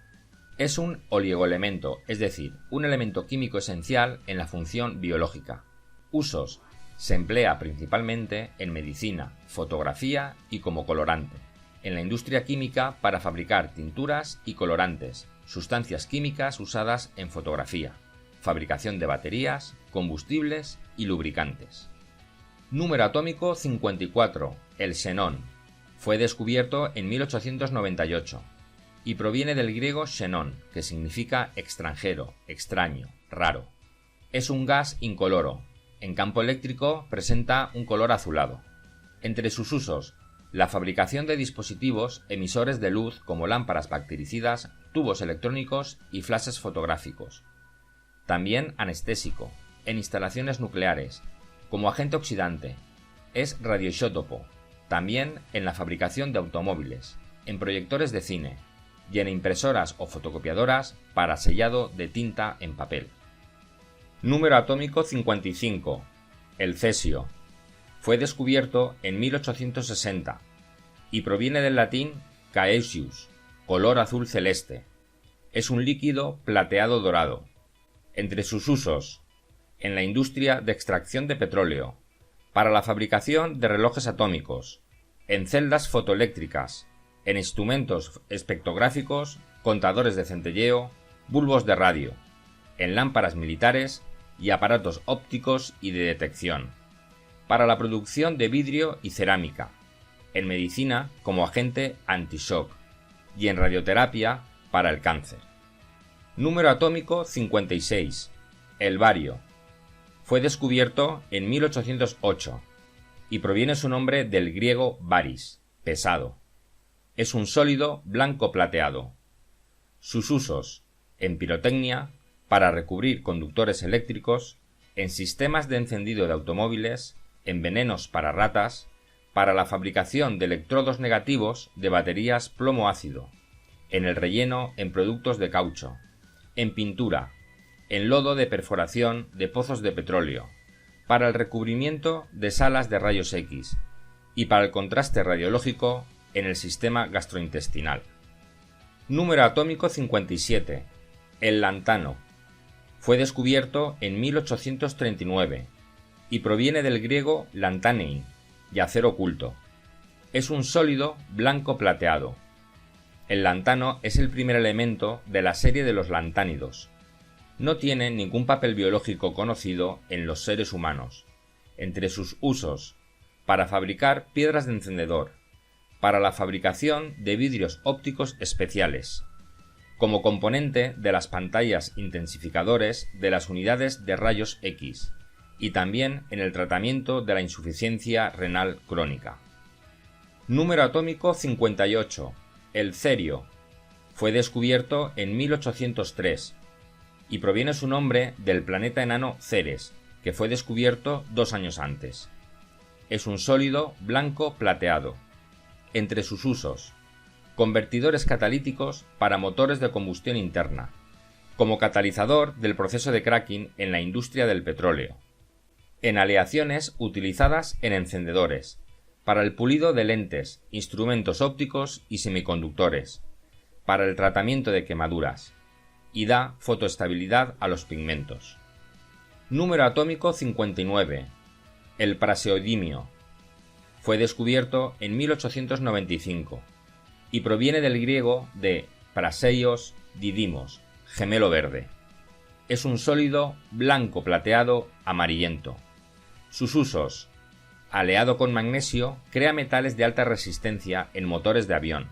Speaker 1: Es un oligoelemento, es decir, un elemento químico esencial en la función biológica. Usos: se emplea principalmente en medicina, fotografía y como colorante. En la industria química para fabricar tinturas y colorantes, sustancias químicas usadas en fotografía, fabricación de baterías, combustibles y lubricantes. Número atómico 54, el xenón. Fue descubierto en 1898 y proviene del griego xenón, que significa extranjero, extraño, raro. Es un gas incoloro. En campo eléctrico presenta un color azulado. Entre sus usos: la fabricación de dispositivos emisores de luz como lámparas bactericidas, tubos electrónicos y flashes fotográficos. También anestésico, en instalaciones nucleares, como agente oxidante. Es radioisótopo, también en la fabricación de automóviles, en proyectores de cine y en impresoras o fotocopiadoras para sellado de tinta en papel. Número atómico 55, el cesio. Fue descubierto en 1860 y proviene del latín caesius, color azul celeste. Es un líquido plateado dorado. Entre sus usos: en la industria de extracción de petróleo, para la fabricación de relojes atómicos, en celdas fotoeléctricas, en instrumentos espectrográficos, contadores de centelleo, bulbos de radio, en lámparas militares y aparatos ópticos y de detección, para la producción de vidrio y cerámica, en medicina como agente anti-shock y en radioterapia para el cáncer. Número atómico 56, el bario. Fue descubierto en 1808 y proviene su nombre del griego baris, pesado. Es un sólido blanco plateado. Sus usos: en pirotecnia, para recubrir conductores eléctricos, en sistemas de encendido de automóviles, en venenos para ratas, para la fabricación de electrodos negativos de baterías plomo-ácido, en el relleno en productos de caucho, en pintura, en lodo de perforación de pozos de petróleo, para el recubrimiento de salas de rayos X y para el contraste radiológico en el sistema gastrointestinal. Número atómico 57, el lantano. Fue descubierto en 1839 y proviene del griego lantanein, yacer oculto. Es un sólido blanco plateado. El lantano es el primer elemento de la serie de los lantánidos. No tiene ningún papel biológico conocido en los seres humanos. Entre sus usos: para fabricar piedras de encendedor, para la fabricación de vidrios ópticos especiales, como componente de las pantallas intensificadores de las unidades de rayos X, y también en el tratamiento de la insuficiencia renal crónica. Número atómico 58, el cerio. Fue descubierto en 1803 y proviene su nombre del planeta enano Ceres, que fue descubierto 2 años antes. Es un sólido blanco plateado. Entre sus usos: convertidores catalíticos para motores de combustión interna, como catalizador del proceso de cracking en la industria del petróleo, en aleaciones utilizadas en encendedores, para el pulido de lentes, instrumentos ópticos y semiconductores, para el tratamiento de quemaduras, y da fotoestabilidad a los pigmentos. Número atómico 59, el praseodimio. Fue descubierto en 1895 y proviene del griego de praseios didimos, gemelo verde. Es un sólido blanco plateado amarillento. Sus usos: aleado con magnesio, crea metales de alta resistencia en motores de avión.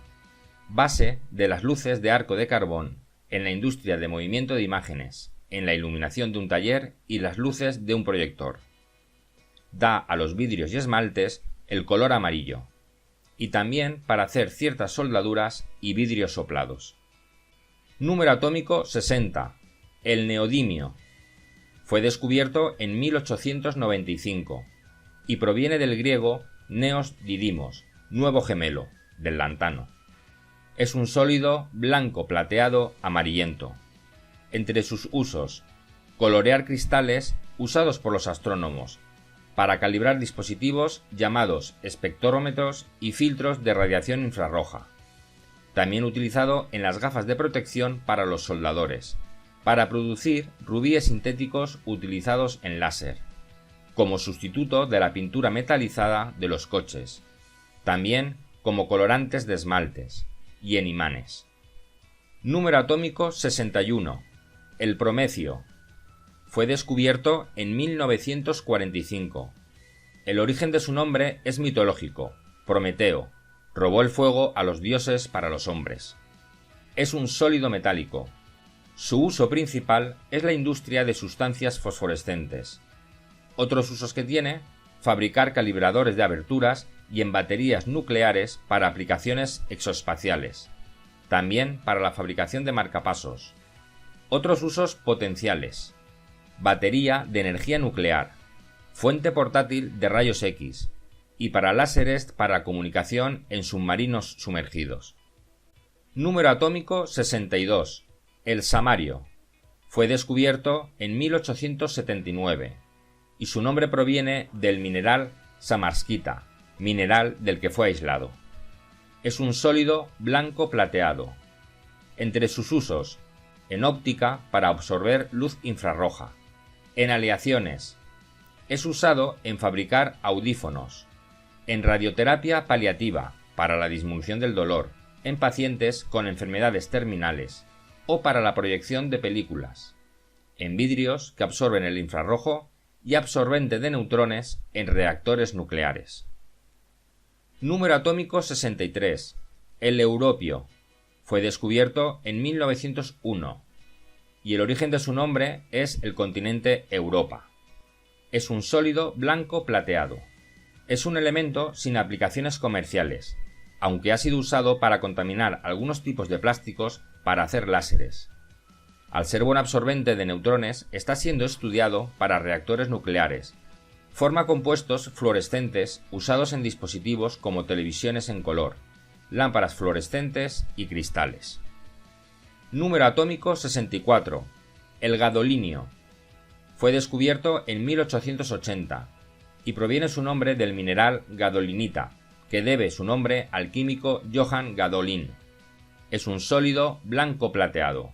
Speaker 1: Base de las luces de arco de carbón en la industria de movimiento de imágenes, en la iluminación de un taller y las luces de un proyector. Da a los vidrios y esmaltes el color amarillo, y también para hacer ciertas soldaduras y vidrios soplados. Número atómico 60, el neodimio. Fue descubierto en 1895 y proviene del griego neos didimos, nuevo gemelo, del lantano. Es un sólido blanco plateado amarillento. Entre sus usos: colorear cristales usados por los astrónomos, para calibrar dispositivos llamados espectrómetros y filtros de radiación infrarroja. También utilizado en las gafas de protección para los soldadores, para producir rubíes sintéticos utilizados en láser, como sustituto de la pintura metalizada de los coches, también como colorantes de esmaltes y en imanes. Número atómico 61. El promecio. Fue descubierto en 1945. El origen de su nombre es mitológico. Prometeo robó el fuego a los dioses para los hombres. Es un sólido metálico. Su uso principal es la industria de sustancias fosforescentes. Otros usos que tiene: fabricar calibradores de aberturas y en baterías nucleares para aplicaciones exoespaciales. También para la fabricación de marcapasos. Otros usos potenciales: batería de energía nuclear, fuente portátil de rayos X y para láseres para comunicación en submarinos sumergidos. Número atómico 62. El samario. Fue descubierto en 1879 y su nombre proviene del mineral samarskita, mineral del que fue aislado. Es un sólido blanco plateado. Entre sus usos: en óptica para absorber luz infrarroja, en aleaciones, es usado en fabricar audífonos, en radioterapia paliativa para la disminución del dolor en pacientes con enfermedades terminales o para la proyección de películas, en vidrios que absorben el infrarrojo y absorbente de neutrones en reactores nucleares. Número atómico 63. El europio. Fue descubierto en 1901 y el origen de su nombre es el continente Europa. Es un sólido blanco plateado. Es un elemento sin aplicaciones comerciales, aunque ha sido usado para contaminar algunos tipos de plásticos para hacer láseres. Al ser buen absorbente de neutrones, está siendo estudiado para reactores nucleares. Forma compuestos fluorescentes usados en dispositivos como televisiones en color, lámparas fluorescentes y cristales. Número atómico 64. El gadolinio. Fue descubierto en 1880 y proviene su nombre del mineral gadolinita, que debe su nombre al químico Johann Gadolin. Es un sólido blanco plateado.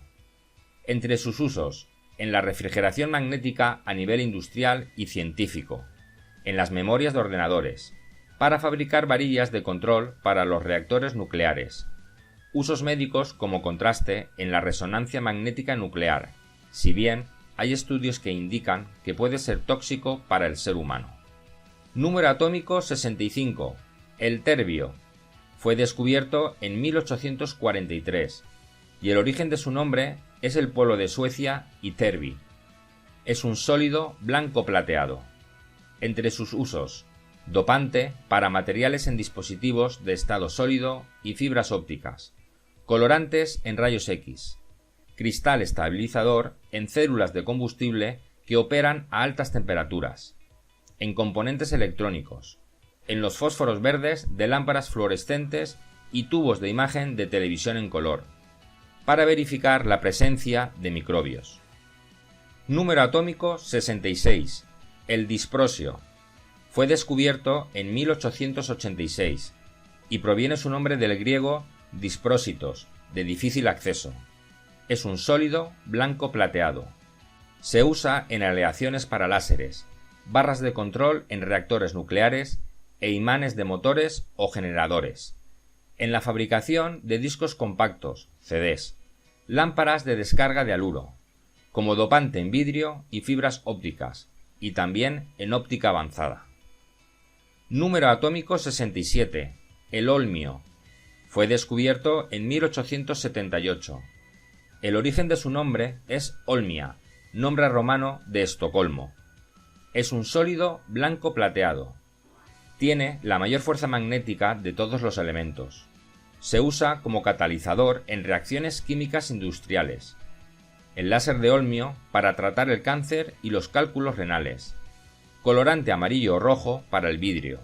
Speaker 1: Entre sus usos: en la refrigeración magnética a nivel industrial y científico, en las memorias de ordenadores, para fabricar varillas de control para los reactores nucleares, usos médicos como contraste en la resonancia magnética nuclear, si bien hay estudios que indican que puede ser tóxico para el ser humano. Número atómico 65. El terbio. Fue descubierto en 1843 y el origen de su nombre es el pueblo de Suecia y Tervi. Es un sólido blanco plateado. Entre sus usos: dopante para materiales en dispositivos de estado sólido y fibras ópticas, colorantes en rayos X, cristal estabilizador en células de combustible que operan a altas temperaturas, en componentes electrónicos, en los fósforos verdes de lámparas fluorescentes y tubos de imagen de televisión en color, para verificar la presencia de microbios. Número atómico 66. El disprosio. Fue descubierto en 1886 y proviene su nombre del griego disprósitos, de difícil acceso. Es un sólido blanco plateado. Se usa en aleaciones para láseres, barras de control en reactores nucleares e imanes de motores o generadores, en la fabricación de discos compactos, CDs, lámparas de descarga de haluro, como dopante en vidrio y fibras ópticas, y también en óptica avanzada. Número atómico 67. El olmio. Fue descubierto en 1878. El origen de su nombre es Olmia, nombre romano de Estocolmo. Es un sólido blanco plateado. Tiene la mayor fuerza magnética de todos los elementos. Se usa como catalizador en reacciones químicas industriales. El láser de olmio para tratar el cáncer y los cálculos renales. Colorante amarillo o rojo para el vidrio.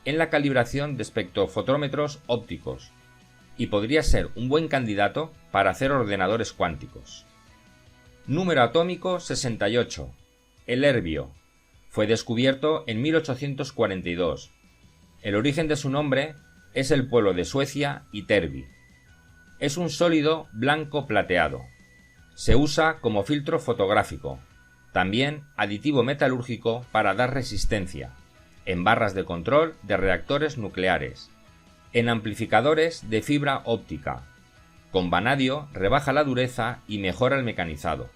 Speaker 1: En la calibración de espectrofotómetros ópticos. Y podría ser un buen candidato para hacer ordenadores cuánticos. Número atómico 68. El erbio. Fue descubierto en 1842. El origen de su nombre es el pueblo de Suecia, Ytterby. Es un sólido blanco plateado. Se usa como filtro fotográfico, también aditivo metalúrgico para dar resistencia, en barras de control de reactores nucleares, en amplificadores de fibra óptica. Con vanadio rebaja la dureza y mejora el mecanizado.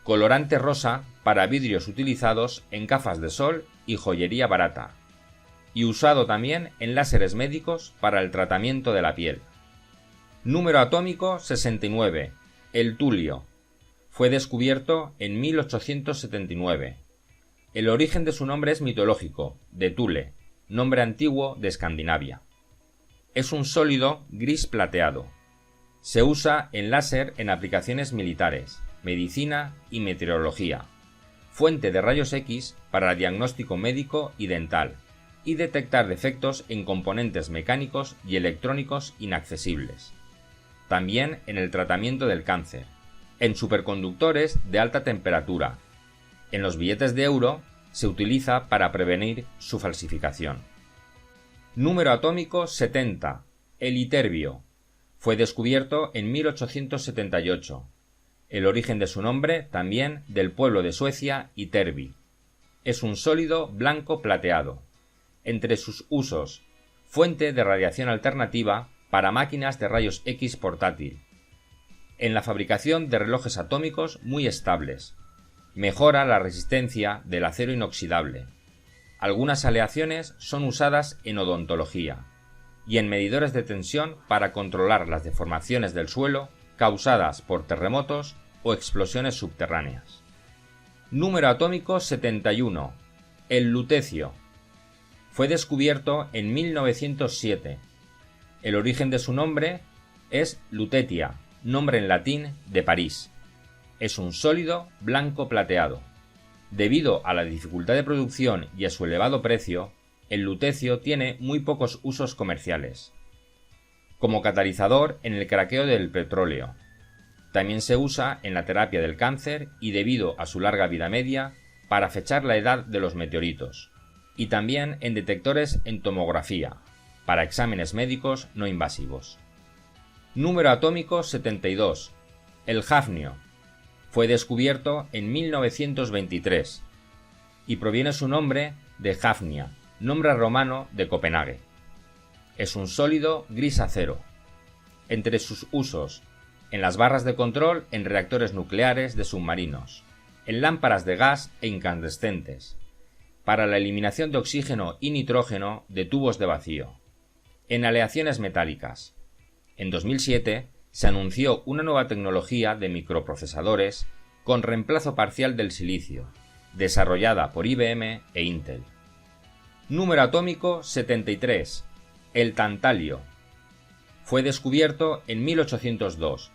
Speaker 1: Colorante rosa para vidrios utilizados en gafas de sol y joyería barata. Y usado también en láseres médicos para el tratamiento de la piel. Número atómico 69. El tulio. Fue descubierto en 1879. El origen de su nombre es mitológico, de Thule, nombre antiguo de Escandinavia. Es un sólido gris plateado. Se usa en láser en aplicaciones militares, medicina y meteorología. Fuente de rayos X para diagnóstico médico y dental, y detectar defectos en componentes mecánicos y electrónicos inaccesibles. También en el tratamiento del cáncer, en superconductores de alta temperatura. En los billetes de euro se utiliza para prevenir su falsificación. Número atómico 70. El ytterbio. Fue descubierto en 1878. El origen de su nombre también del pueblo de Suecia, Ytterby. Es un sólido blanco plateado. Entre sus usos, fuente de radiación alternativa para máquinas de rayos X portátil. En la fabricación de relojes atómicos muy estables. Mejora la resistencia del acero inoxidable. Algunas aleaciones son usadas en odontología y en medidores de tensión para controlar las deformaciones del suelo causadas por terremotos o explosiones subterráneas. Número atómico 71. El lutecio. Fue descubierto en 1907. El origen de su nombre es Lutetia, nombre en latín de París. Es un sólido blanco plateado. Debido a la dificultad de producción y a su elevado precio, el lutecio tiene muy pocos usos comerciales. Como catalizador en el craqueo del petróleo. También se usa en la terapia del cáncer y debido a su larga vida media, para fechar la edad de los meteoritos. Y también en detectores en tomografía, para exámenes médicos no invasivos. Número atómico 72. El hafnio. Fue descubierto en 1923 y proviene su nombre de Hafnia, nombre romano de Copenhague. Es un sólido gris acero. Entre sus usos, en las barras de control en reactores nucleares de submarinos, en lámparas de gas e incandescentes, para la eliminación de oxígeno y nitrógeno de tubos de vacío, en aleaciones metálicas. En 2007 se anunció una nueva tecnología de microprocesadores con reemplazo parcial del silicio, desarrollada por IBM e Intel. Número atómico 73. El tantalio. Fue descubierto en 1802.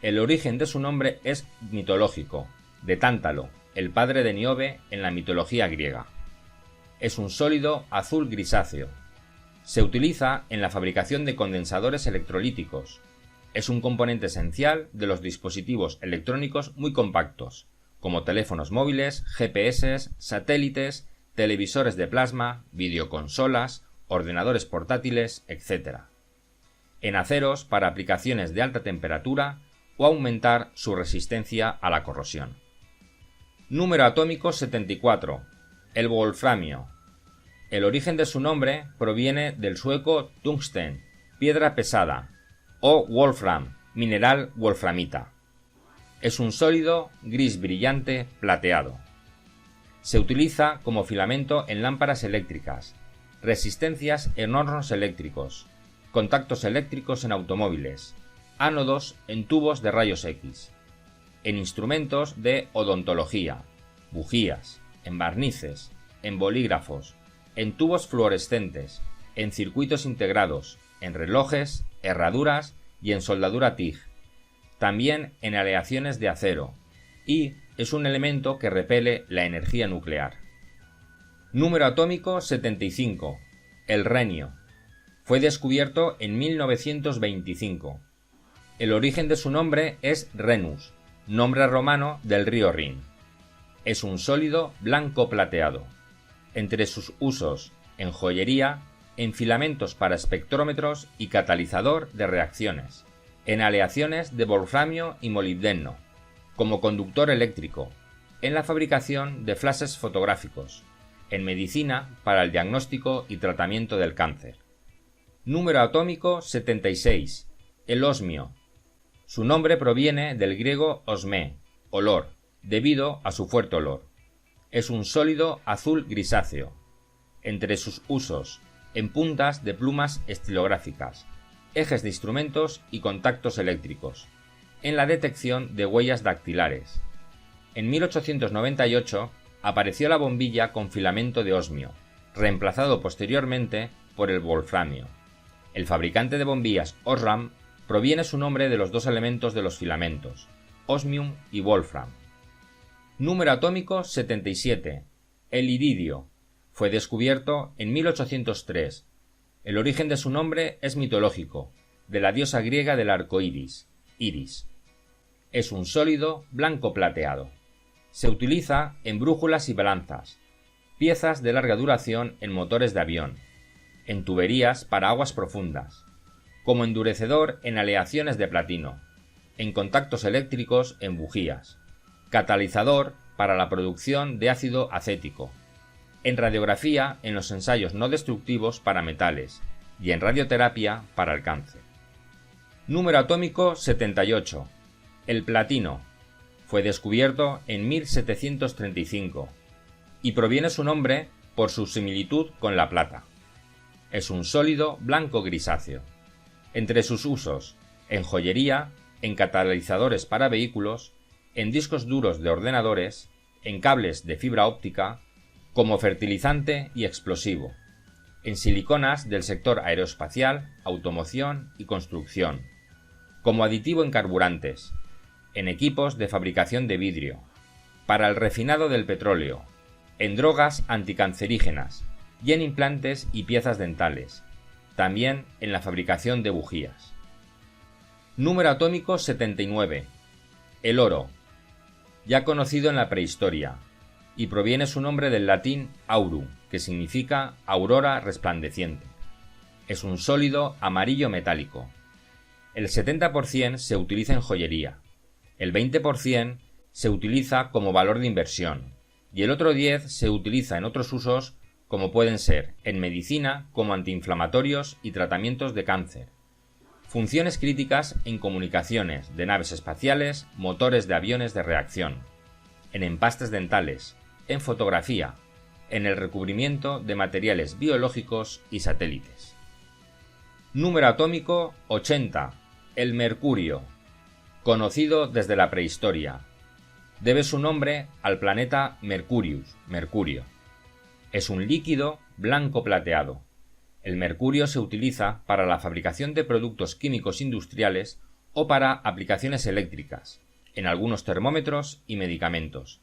Speaker 1: El origen de su nombre es mitológico, de Tántalo, el padre de Níobe en la mitología griega. Es un sólido azul grisáceo. Se utiliza en la fabricación de condensadores electrolíticos. Es un componente esencial de los dispositivos electrónicos muy compactos, como teléfonos móviles, GPS, satélites, televisores de plasma, videoconsolas, ordenadores portátiles, etc. En aceros para aplicaciones de alta temperatura o aumentar su resistencia a la corrosión. Número atómico 74. El wolframio. El origen de su nombre proviene del sueco tungsten, piedra pesada, o wolfram, mineral wolframita. Es un sólido gris brillante plateado. Se utiliza como filamento en lámparas eléctricas, resistencias en hornos eléctricos, contactos eléctricos en automóviles, ánodos en tubos de rayos X, en instrumentos de odontología, bujías, en barnices, en bolígrafos, en tubos fluorescentes, en circuitos integrados, en relojes, herraduras y en soldadura TIG, también en aleaciones de acero, y es un elemento que repele la energía nuclear. Número atómico 75. El renio. Fue descubierto en 1925. El origen de su nombre es Renus, nombre romano del río Rin. Es un sólido blanco plateado. Entre sus usos en joyería, en filamentos para espectrómetros y catalizador de reacciones, en aleaciones de wolframio y molibdeno, como conductor eléctrico, en la fabricación de flashes fotográficos, en medicina para el diagnóstico y tratamiento del cáncer. Número atómico 76. El osmio. Su nombre proviene del griego osmé, olor, debido a su fuerte olor. Es un sólido azul grisáceo. Entre sus usos, en puntas de plumas estilográficas, ejes de instrumentos y contactos eléctricos, en la detección de huellas dactilares. En 1898 apareció la bombilla con filamento de osmio, reemplazado posteriormente por el wolframio. El fabricante de bombillas Osram proviene su nombre de los dos elementos de los filamentos, osmium y wolfram. Número atómico 77. El iridio. Fue descubierto en 1803. El origen de su nombre es mitológico, de la diosa griega del arco iris, Iris. Es un sólido blanco plateado. Se utiliza en brújulas y balanzas, piezas de larga duración en motores de avión, en tuberías para aguas profundas, como endurecedor en aleaciones de platino, en contactos eléctricos en bujías, catalizador para la producción de ácido acético, en radiografía en los ensayos no destructivos para metales y en radioterapia para el cáncer. Número atómico 78. El platino. Fue descubierto en 1735 y proviene su nombre por su similitud con la plata. Es un sólido blanco grisáceo. Entre sus usos, en joyería, en catalizadores para vehículos, en discos duros de ordenadores, en cables de fibra óptica, como fertilizante y explosivo, en siliconas del sector aeroespacial, automoción y construcción, como aditivo en carburantes, en equipos de fabricación de vidrio, para el refinado del petróleo, en drogas anticancerígenas y en implantes y piezas dentales, también en la fabricación de bujías. Número atómico 79. El oro, ya conocido en la prehistoria, y proviene su nombre del latín aurum, que significa aurora resplandeciente. Es un sólido amarillo metálico. El 70% se utiliza en joyería, el 20% se utiliza como valor de inversión y el otro 10% se utiliza en otros usos como pueden ser en medicina como antiinflamatorios y tratamientos de cáncer. Funciones críticas en comunicaciones de naves espaciales, motores de aviones de reacción, en empastes dentales, en fotografía, en el recubrimiento de materiales biológicos y satélites. Número atómico 80. El mercurio, conocido desde la prehistoria. Debe su nombre al planeta Mercurius, Mercurio. Es un líquido blanco plateado. El mercurio se utiliza para la fabricación de productos químicos industriales o para aplicaciones eléctricas, en algunos termómetros y medicamentos.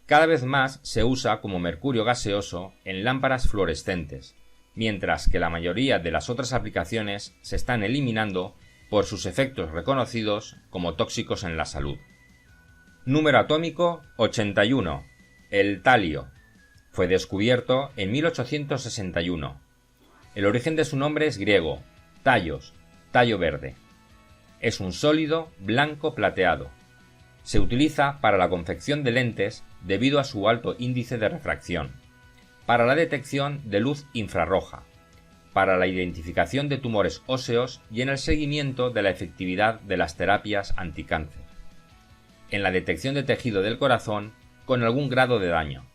Speaker 1: Cada vez más se usa como mercurio gaseoso en lámparas fluorescentes, mientras que la mayoría de las otras aplicaciones se están eliminando por sus efectos reconocidos como tóxicos en la salud. Número atómico 81. El talio. Fue descubierto en 1861. El origen de su nombre es griego, tallos, tallo verde. Es un sólido blanco plateado. Se utiliza para la confección de lentes debido a su alto índice de refracción, para la detección de luz infrarroja, para la identificación de tumores óseos y en el seguimiento de la efectividad de las terapias anticáncer, en la detección de tejido del corazón con algún grado de daño.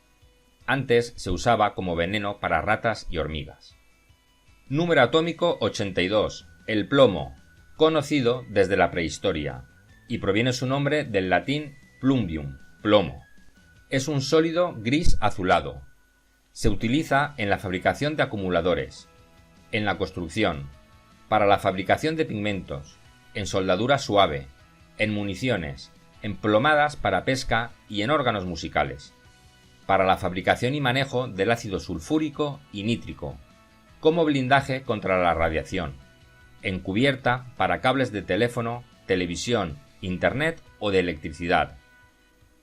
Speaker 1: Antes se usaba como veneno para ratas y hormigas. Número atómico 82. El plomo, conocido desde la prehistoria, y proviene su nombre del latín plumbium, plomo. Es un sólido gris azulado. Se utiliza en la fabricación de acumuladores, en la construcción, para la fabricación de pigmentos, en soldadura suave, en municiones, en plomadas para pesca y en órganos musicales, para la fabricación y manejo del ácido sulfúrico y nítrico, como blindaje contra la radiación, en cubierta para cables de teléfono, televisión, internet o de electricidad,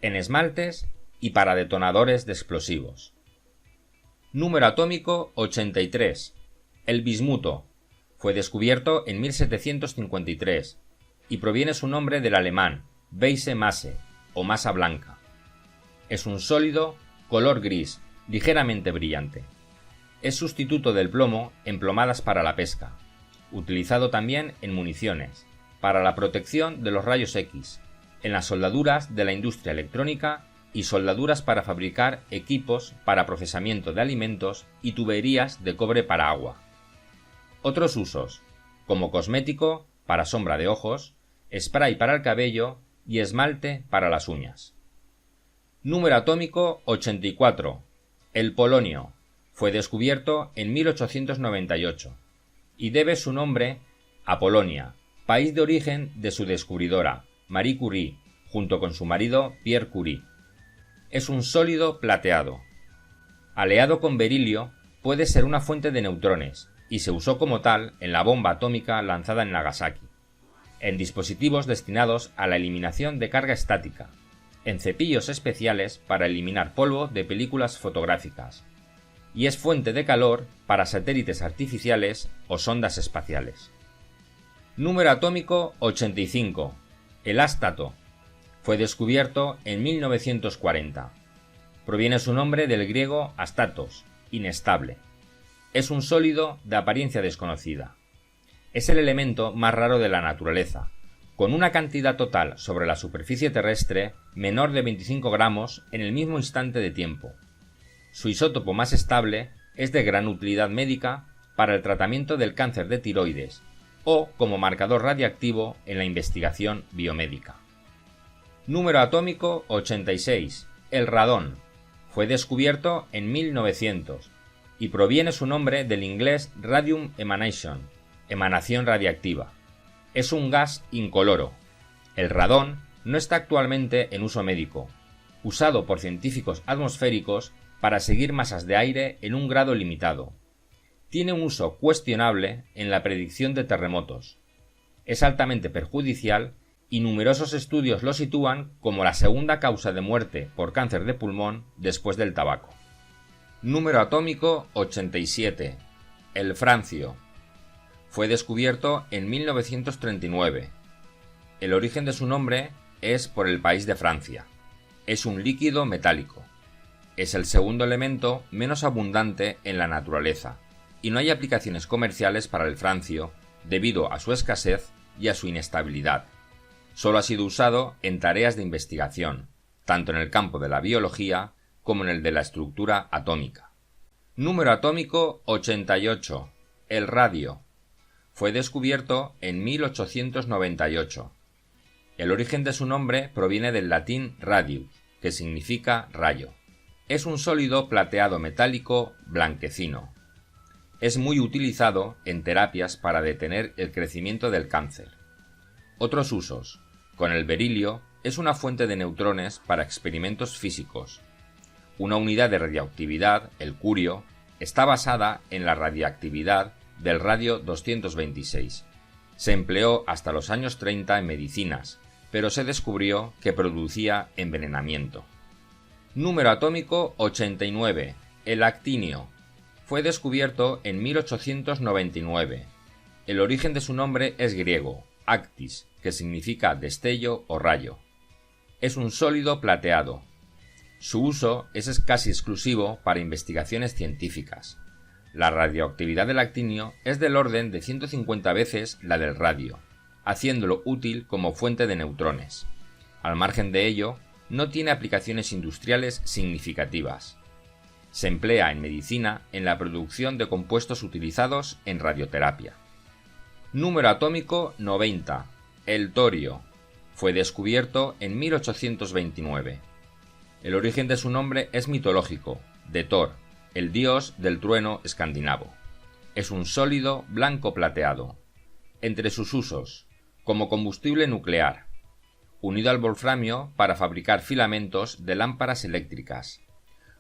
Speaker 1: en esmaltes y para detonadores de explosivos. Número atómico 83. El bismuto. Fue descubierto en 1753 y proviene su nombre del alemán Weiße Masse o masa blanca. Es un sólido color gris, ligeramente brillante. Es sustituto del plomo en plomadas para la pesca, utilizado también en municiones, para la protección de los rayos X, en las soldaduras de la industria electrónica y soldaduras para fabricar equipos para procesamiento de alimentos y tuberías de cobre para agua. Otros usos, como cosmético, para sombra de ojos, spray para el cabello y esmalte para las uñas. Número atómico 84. El polonio. Fue descubierto en 1898 y debe su nombre a Polonia, país de origen de su descubridora, Marie Curie, junto con su marido Pierre Curie. Es un sólido plateado. Aleado con berilio, puede ser una fuente de neutrones y se usó como tal en la bomba atómica lanzada en Nagasaki, en dispositivos destinados a la eliminación de carga estática, en cepillos especiales para eliminar polvo de películas fotográficas, y es fuente de calor para satélites artificiales o sondas espaciales. Número atómico 85. El ástato. Fue descubierto en 1940. Proviene su nombre del griego astatos, inestable. Es un sólido de apariencia desconocida. Es el elemento más raro de la naturaleza, con una cantidad total sobre la superficie terrestre menor de 25 gramos en el mismo instante de tiempo. Su isótopo más estable es de gran utilidad médica para el tratamiento del cáncer de tiroides o como marcador radiactivo en la investigación biomédica. Número atómico 86. El radón. Fue descubierto en 1900 y proviene su nombre del inglés radium emanation, emanación radiactiva. Es un gas incoloro. El radón no está actualmente en uso médico, usado por científicos atmosféricos para seguir masas de aire en un grado limitado. Tiene un uso cuestionable en la predicción de terremotos. Es altamente perjudicial y numerosos estudios lo sitúan como la segunda causa de muerte por cáncer de pulmón después del tabaco. Número atómico 87. El francio. Fue descubierto en 1939. El origen de su nombre es por el país de Francia. Es un líquido metálico. Es el segundo elemento menos abundante en la naturaleza, y no hay aplicaciones comerciales para el francio debido a su escasez y a su inestabilidad. Solo ha sido usado en tareas de investigación, tanto en el campo de la biología como en el de la estructura atómica. Número atómico 88. El radio. Fue descubierto en 1898. El origen de su nombre proviene del latín radius, que significa rayo. Es un sólido plateado metálico blanquecino. Es muy utilizado en terapias para detener el crecimiento del cáncer. Otros usos. Con el berilio es una fuente de neutrones para experimentos físicos. Una unidad de radioactividad, el curio, está basada en la radiactividad del radio 226. Se empleó hasta los años 30 en medicinas, pero se descubrió que producía envenenamiento. Número atómico 89. El actinio. Fue descubierto en 1899. El origen de su nombre es griego, actis, que significa destello o rayo. Es un sólido plateado. Su uso es casi exclusivo para investigaciones científicas. La radioactividad del actinio es del orden de 150 veces la del radio, haciéndolo útil como fuente de neutrones. Al margen de ello, no tiene aplicaciones industriales significativas. Se emplea en medicina en la producción de compuestos utilizados en radioterapia. Número atómico 90. El torio. Fue descubierto en 1829. El origen de su nombre es mitológico, de Thor, el dios del trueno escandinavo. Es un sólido blanco plateado. Entre sus usos, como combustible nuclear, unido al wolframio para fabricar filamentos de lámparas eléctricas,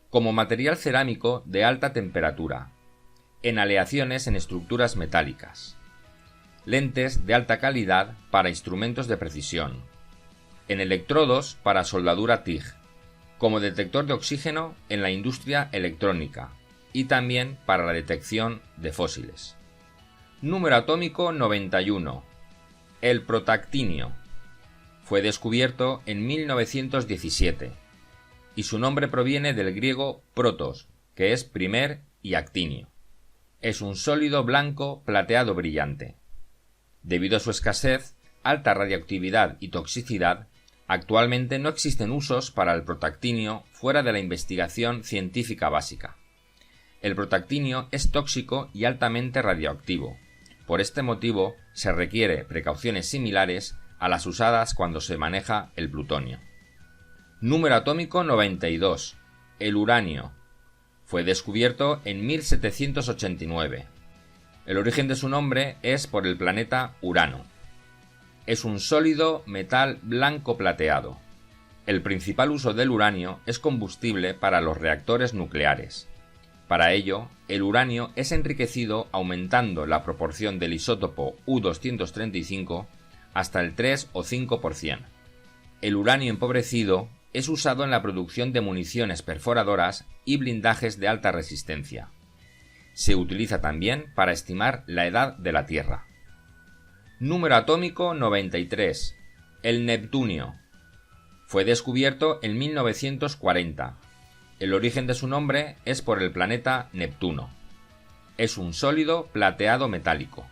Speaker 1: como material cerámico de alta temperatura, en aleaciones en estructuras metálicas, lentes de alta calidad para instrumentos de precisión, en electrodos para soldadura TIG, como detector de oxígeno en la industria electrónica y también para la detección de fósiles. Número atómico 91. El protactinio. Fue descubierto en 1917 y su nombre proviene del griego protos, que es primer, y actinio. Es un sólido blanco plateado brillante. Debido a su escasez, alta radioactividad y toxicidad, actualmente no existen usos para el protactinio fuera de la investigación científica básica. El protactinio es tóxico y altamente radioactivo. Por este motivo, se requiere precauciones similares a las usadas cuando se maneja el plutonio. Número atómico 92. El uranio. Fue descubierto en 1789. El origen de su nombre es por el planeta Urano. Es un sólido metal blanco plateado. El principal uso del uranio es combustible para los reactores nucleares. Para ello, el uranio es enriquecido aumentando la proporción del isótopo U-235 hasta el 3 o 5%. El uranio empobrecido es usado en la producción de municiones perforadoras y blindajes de alta resistencia. Se utiliza también para estimar la edad de la Tierra. Número atómico 93. El neptunio. Fue descubierto en 1940. El origen de su nombre es por el planeta Neptuno. Es un sólido plateado metálico.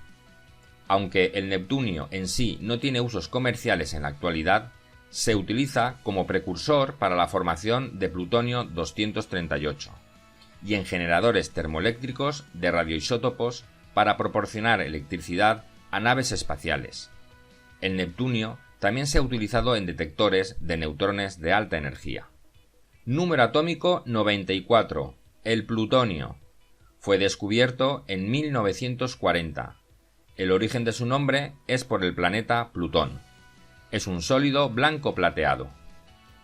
Speaker 1: Aunque el neptunio en sí no tiene usos comerciales en la actualidad, se utiliza como precursor para la formación de plutonio 238 y en generadores termoeléctricos de radioisótopos para proporcionar electricidad a naves espaciales. El neptunio también se ha utilizado en detectores de neutrones de alta energía. Número atómico 94. El plutonio. Fue descubierto en 1940. El origen de su nombre es por el planeta Plutón. Es un sólido blanco plateado.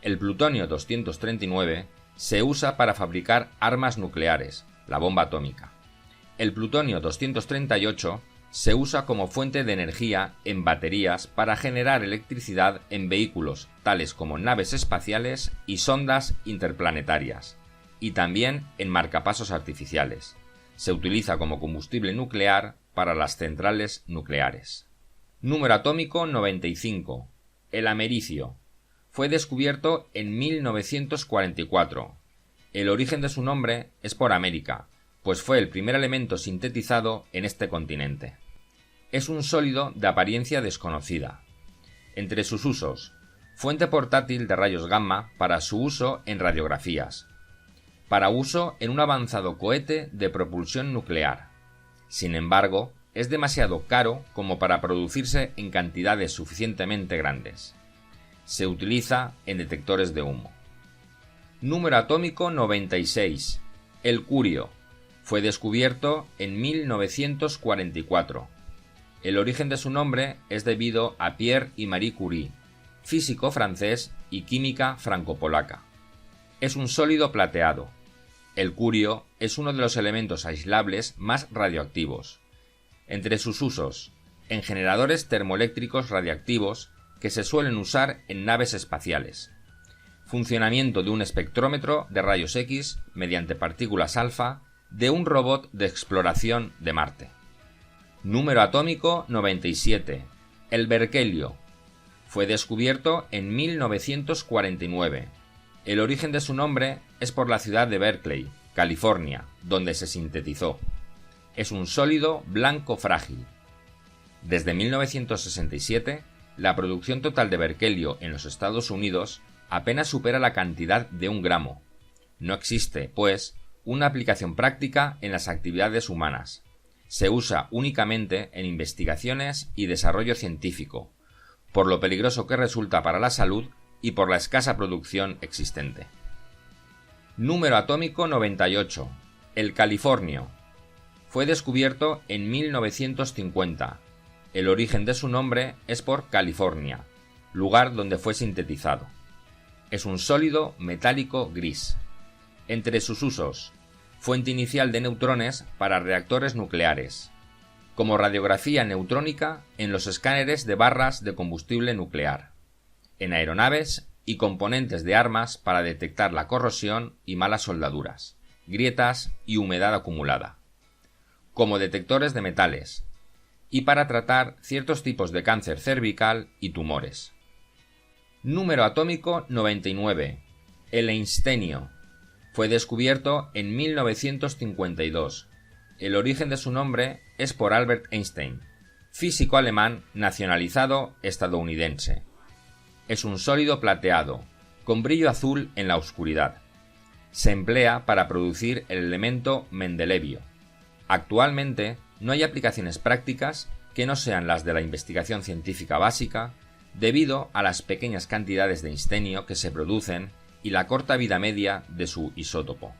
Speaker 1: El plutonio 239 se usa para fabricar armas nucleares, la bomba atómica. El plutonio 238 se usa como fuente de energía en baterías para generar electricidad en vehículos tales como naves espaciales y sondas interplanetarias, y también en marcapasos artificiales. Se utiliza como combustible nuclear para las centrales nucleares. Número atómico 95. El americio. Fue descubierto en 1944. El origen de su nombre es por América, pues fue el primer elemento sintetizado en este continente. Es un sólido de apariencia desconocida. Entre sus usos, fuente portátil de rayos gamma para su uso en radiografías, para uso en un avanzado cohete de propulsión nuclear. Sin embargo, es demasiado caro como para producirse en cantidades suficientemente grandes. Se utiliza en detectores de humo. Número atómico 96. El curio. Fue descubierto en 1944. El origen de su nombre es debido a Pierre y Marie Curie, físico francés y química franco-polaca. Es un sólido plateado. El curio es uno de los elementos aislables más radioactivos. Entre sus usos, en generadores termoeléctricos radiactivos que se suelen usar en naves espaciales. Funcionamiento de un espectrómetro de rayos X mediante partículas alfa de un robot de exploración de Marte. Número atómico 97. El berkelio. Fue descubierto en 1949. El origen de su nombre es por la ciudad de Berkeley, California, donde se sintetizó. Es un sólido blanco frágil. Desde 1967, la producción total de berkelio en los Estados Unidos apenas supera la cantidad de 1 gramo. No existe, pues, una aplicación práctica en las actividades humanas. Se usa únicamente en investigaciones y desarrollo científico, por lo peligroso que resulta para la salud y por la escasa producción existente. Número atómico 98. El californio. Fue descubierto en 1950. El origen de su nombre es por California, lugar donde fue sintetizado. Es un sólido metálico gris. Entre sus usos, fuente inicial de neutrones para reactores nucleares, como radiografía neutrónica en los escáneres de barras de combustible nuclear, en aeronaves y componentes de armas para detectar la corrosión y malas soldaduras, grietas y humedad acumulada, como detectores de metales, y para tratar ciertos tipos de cáncer cervical y tumores. Número atómico 99. El einstenio. Fue descubierto en 1952. El origen de su nombre es por Albert Einstein, físico alemán nacionalizado estadounidense. Es un sólido plateado, con brillo azul en la oscuridad. Se emplea para producir el elemento mendelevio. Actualmente no hay aplicaciones prácticas que no sean las de la investigación científica básica, debido a las pequeñas cantidades de einstenio que se producen y la corta vida media de su isótopo.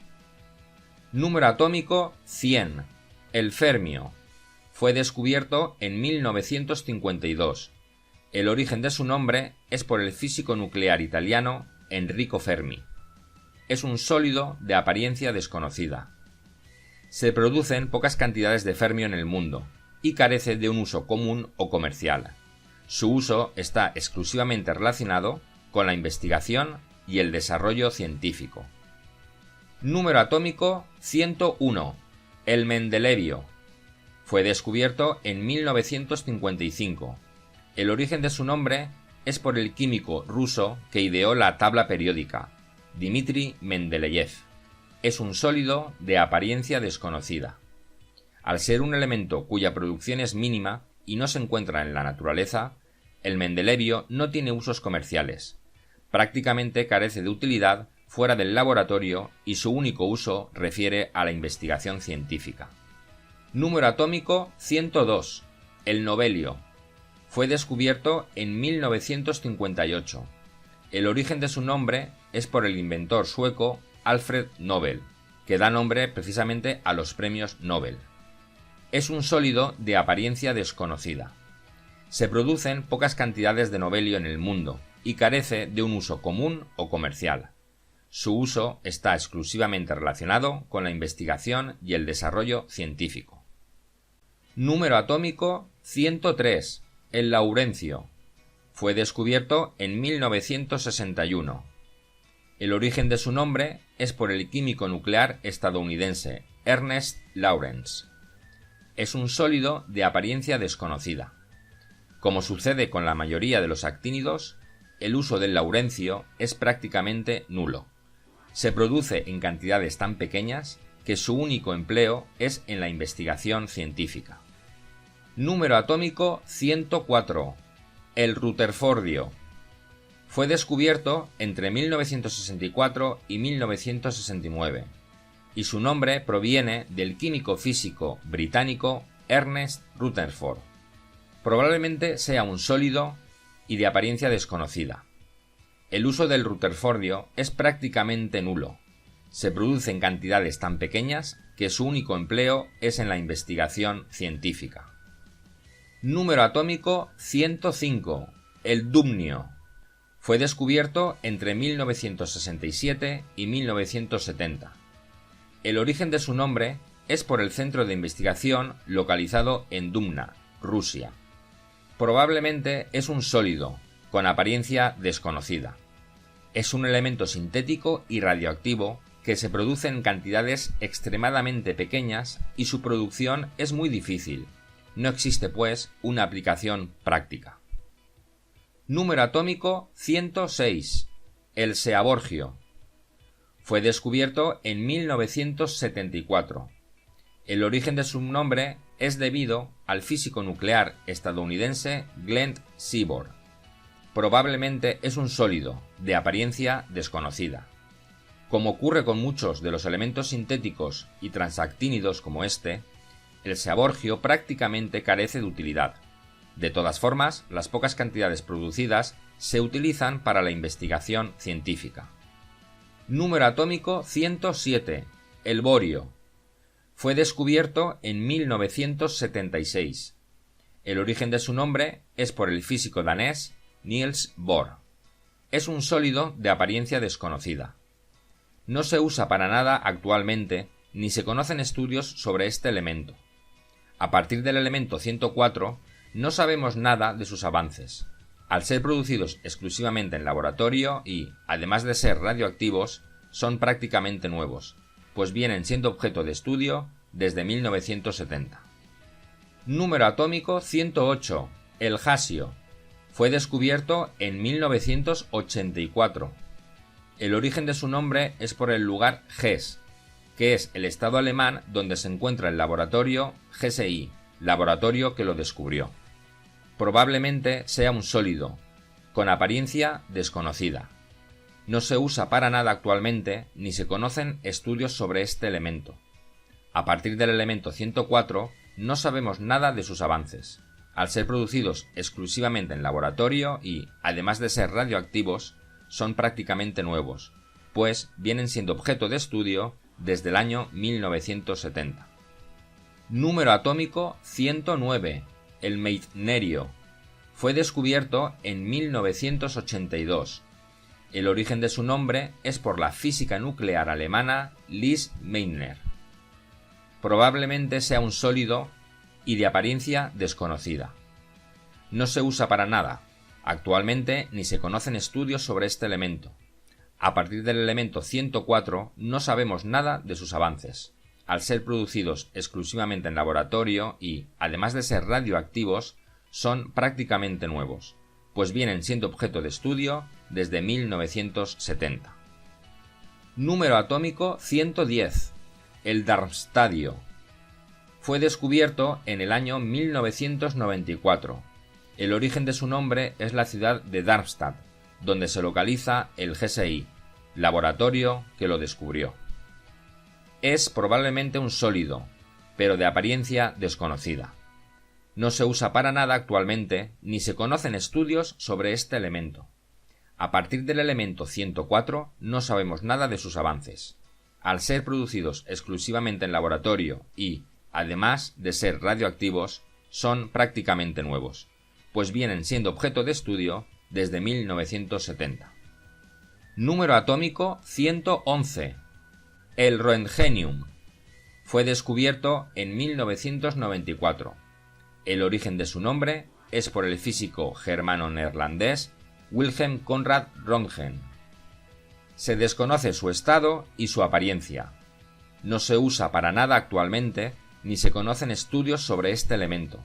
Speaker 1: Número atómico 100. El fermio. Fue descubierto en 1952. El origen de su nombre es por el físico nuclear italiano Enrico Fermi. Es un sólido de apariencia desconocida. Se producen pocas cantidades de fermio en el mundo y carece de un uso común o comercial. Su uso está exclusivamente relacionado con la investigación y el desarrollo científico. Número atómico 101. El mendelevio. Fue descubierto en 1955. El origen de su nombre es por el químico ruso que ideó la tabla periódica, Dmitri Mendeleev. Es un sólido de apariencia desconocida. Al ser un elemento cuya producción es mínima y no se encuentra en la naturaleza, el mendelevio no tiene usos comerciales. Prácticamente carece de utilidad fuera del laboratorio y su único uso refiere a la investigación científica. Número atómico 102. El novelio. Fue descubierto en 1958. El origen de su nombre es por el inventor sueco Alfred Nobel, que da nombre precisamente a los premios Nobel. Es un sólido de apariencia desconocida. Se producen pocas cantidades de novelio en el mundo y carece de un uso común o comercial. Su uso está exclusivamente relacionado con la investigación y el desarrollo científico. Número atómico 103. El laurencio. Fue descubierto en 1961. El origen de su nombre es por el químico nuclear estadounidense Ernest Lawrence. Es un sólido de apariencia desconocida. Como sucede con la mayoría de los actínidos, el uso del laurencio es prácticamente nulo. Se produce en cantidades tan pequeñas que su único empleo es en la investigación científica. Número atómico 104. El rutherfordio. Fue descubierto entre 1964 y 1969, y su nombre proviene del químico físico británico Ernest Rutherford. Probablemente sea un sólido y de apariencia desconocida. El uso del rutherfordio es prácticamente nulo. Se produce en cantidades tan pequeñas que su único empleo es en la investigación científica. Número atómico 105. El dumnio. Fue descubierto entre 1967 y 1970. El origen de su nombre es por el centro de investigación localizado en Dumna, Rusia. Probablemente es un sólido, con apariencia desconocida. Es un elemento sintético y radioactivo que se produce en cantidades extremadamente pequeñas y su producción es muy difícil. No existe, pues, una aplicación práctica. Número atómico 106. El seaborgio. Fue descubierto en 1974. El origen de su nombre es debido al físico nuclear estadounidense Glenn Seaborg. Probablemente es un sólido, de apariencia desconocida. Como ocurre con muchos de los elementos sintéticos y transactínidos como este, el seaborgio prácticamente carece de utilidad. De todas formas, las pocas cantidades producidas se utilizan para la investigación científica. Número atómico 107. El borio. Fue descubierto en 1976. El origen de su nombre es por el físico danés Niels Bohr. Es un sólido de apariencia desconocida. No se usa para nada actualmente, ni se conocen estudios sobre este elemento. A partir del elemento 104, no sabemos nada de sus avances. Al ser producidos exclusivamente en laboratorio y, además de ser radioactivos, son prácticamente nuevos, pues vienen siendo objeto de estudio desde 1970. Número atómico 108. El jasio. Fue descubierto en 1984. El origen de su nombre es por el lugar Hesse, que es el estado alemán donde se encuentra el laboratorio GSI, laboratorio que lo descubrió. Probablemente sea un sólido, con apariencia desconocida. No se usa para nada actualmente ni se conocen estudios sobre este elemento. A partir del elemento 104 no sabemos nada de sus avances. Al ser producidos exclusivamente en laboratorio y, además de ser radioactivos, son prácticamente nuevos, pues vienen siendo objeto de estudio desde el año 1970. Número atómico 109. El meitnerio. Fue descubierto en 1982. El origen de su nombre es por la física nuclear alemana Lise Meitner. Probablemente sea un sólido y de apariencia desconocida. No se usa para nada. Actualmente ni se conocen estudios sobre este elemento. A partir del elemento 104 no sabemos nada de sus avances. Al ser producidos exclusivamente en laboratorio y, además de ser radioactivos, son prácticamente nuevos, pues vienen siendo objeto de estudio desde 1970. Número atómico 110. El Darmstadio. Fue descubierto en el año 1994. El origen de su nombre es la ciudad de Darmstadt, donde se localiza el GSI, laboratorio que lo descubrió. Es probablemente un sólido, pero de apariencia desconocida. No se usa para nada actualmente, ni se conocen estudios sobre este elemento. A partir del elemento 104 no sabemos nada de sus avances. Al ser producidos exclusivamente en laboratorio y, además de ser radioactivos, son prácticamente nuevos, pues vienen siendo objeto de estudio desde 1970. Número atómico 111. El Roentgenium. Fue descubierto en 1994. El origen de su nombre es por el físico germano-neerlandés Wilhelm Conrad Röntgen. Se desconoce su estado y su apariencia. No se usa para nada actualmente ni se conocen estudios sobre este elemento.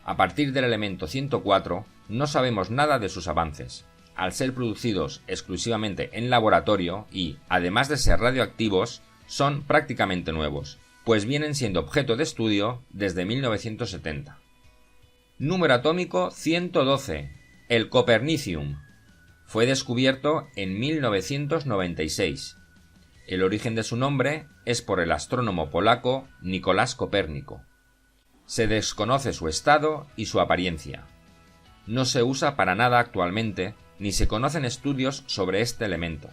Speaker 1: A partir del elemento 104 no sabemos nada de sus avances. Al ser producidos exclusivamente en laboratorio y, además de ser radioactivos, son prácticamente nuevos, pues vienen siendo objeto de estudio desde 1970. Número atómico 112. El Copernicium. Fue descubierto en 1996. El origen de su nombre es por el astrónomo polaco Nicolás Copérnico. Se desconoce su estado y su apariencia. No se usa para nada actualmente, ni se conocen estudios sobre este elemento.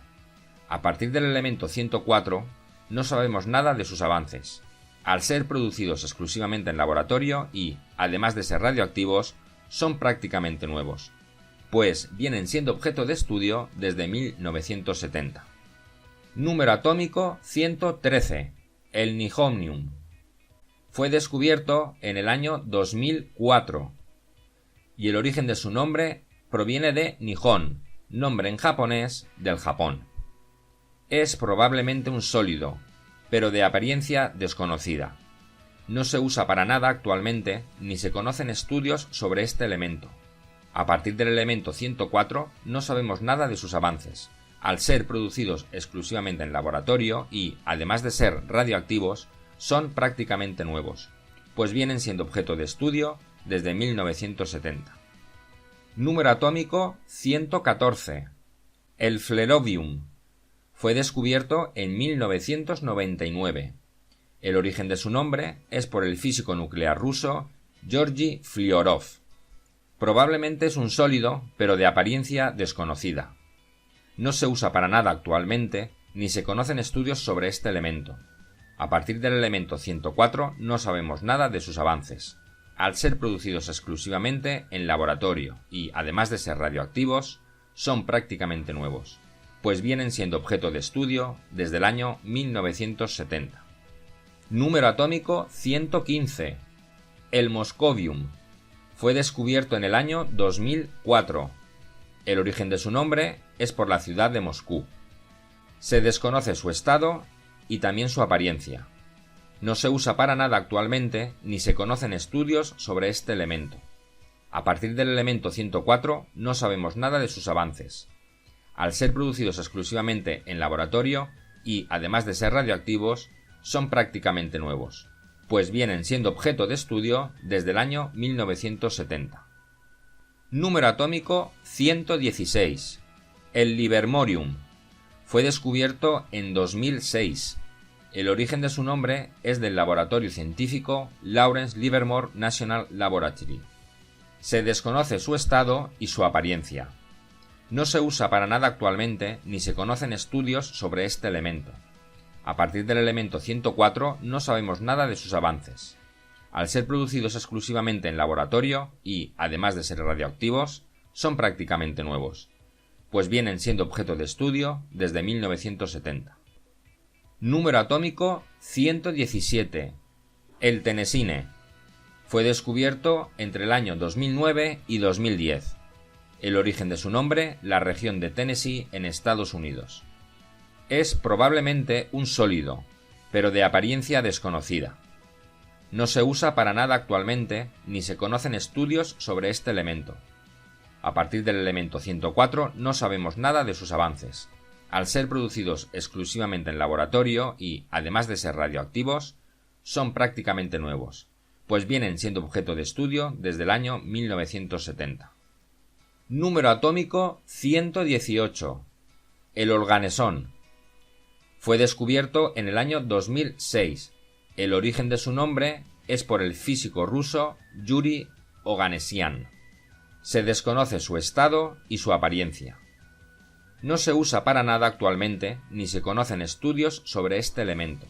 Speaker 1: A partir del elemento 104, no sabemos nada de sus avances. Al ser producidos exclusivamente en laboratorio y, además de ser radioactivos, son prácticamente nuevos, pues vienen siendo objeto de estudio desde 1970. Número atómico 113. El Nihonium. Fue descubierto en el año 2004 y el origen de su nombre proviene de Nihon, nombre en japonés del Japón. Es probablemente un sólido, pero de apariencia desconocida. No se usa para nada actualmente ni se conocen estudios sobre este elemento. A partir del elemento 104 no sabemos nada de sus avances. Al ser producidos exclusivamente en laboratorio y, además de ser radioactivos, son prácticamente nuevos, pues vienen siendo objeto de estudio desde 1970. Número atómico 114. El Flerovium. Fue descubierto en 1999. El origen de su nombre es por el físico nuclear ruso Georgy Fliorov. Probablemente es un sólido, pero de apariencia desconocida. No se usa para nada actualmente, ni se conocen estudios sobre este elemento. A partir del elemento 104 no sabemos nada de sus avances. Al ser producidos exclusivamente en laboratorio y, además de ser radioactivos, son prácticamente nuevos, pues vienen siendo objeto de estudio desde el año 1970. Número atómico 115. El Moscovium. Fue descubierto en el año 2004. El origen de su nombre es por la ciudad de Moscú. Se desconoce su estado y también su apariencia. No se usa para nada actualmente ni se conocen estudios sobre este elemento. A partir del elemento 104 no sabemos nada de sus avances. Al ser producidos exclusivamente en laboratorio y, además de ser radioactivos, son prácticamente nuevos, pues vienen siendo objeto de estudio desde el año 1970. Número atómico 116. El Livermorium. Fue descubierto en 2006. El origen de su nombre es del laboratorio científico Lawrence Livermore National Laboratory. Se desconoce su estado y su apariencia. No se usa para nada actualmente ni se conocen estudios sobre este elemento. A partir del elemento 104 no sabemos nada de sus avances. Al ser producidos exclusivamente en laboratorio y, además de ser radioactivos, son prácticamente nuevos, pues vienen siendo objeto de estudio desde 1970. Número atómico 117. El Tenesine. Fue descubierto entre el año 2009 y 2010. El origen de su nombre, la región de Tennessee en Estados Unidos. Es probablemente un sólido, pero de apariencia desconocida. No se usa para nada actualmente, ni se conocen estudios sobre este elemento. A partir del elemento 104 no sabemos nada de sus avances. Al ser producidos exclusivamente en laboratorio y, además de ser radioactivos, son prácticamente nuevos, pues vienen siendo objeto de estudio desde el año 1970. Número atómico 118. El organesón. Fue descubierto en el año 2006. El origen de su nombre es por el físico ruso Yuri Oganesian. Se desconoce su estado y su apariencia. No se usa para nada actualmente ni se conocen estudios sobre este elemento.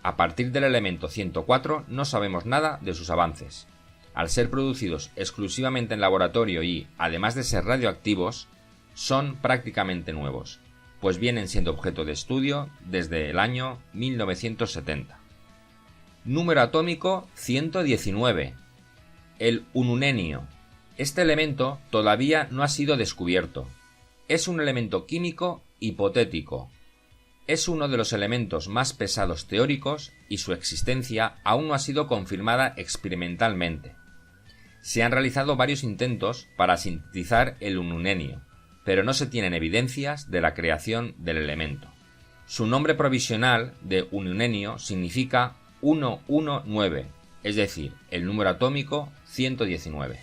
Speaker 1: A partir del elemento 104 no sabemos nada de sus avances. Al ser producidos exclusivamente en laboratorio y, además de ser radioactivos, son prácticamente nuevos, pues vienen siendo objeto de estudio desde el año 1970. Número atómico 119. El ununenio. Este elemento todavía no ha sido descubierto. Es un elemento químico hipotético. Es uno de los elementos más pesados teóricos y su existencia aún no ha sido confirmada experimentalmente. Se han realizado varios intentos para sintetizar el ununenio, pero no se tienen evidencias de la creación del elemento. Su nombre provisional de ununenio significa 119, es decir, el número atómico 119.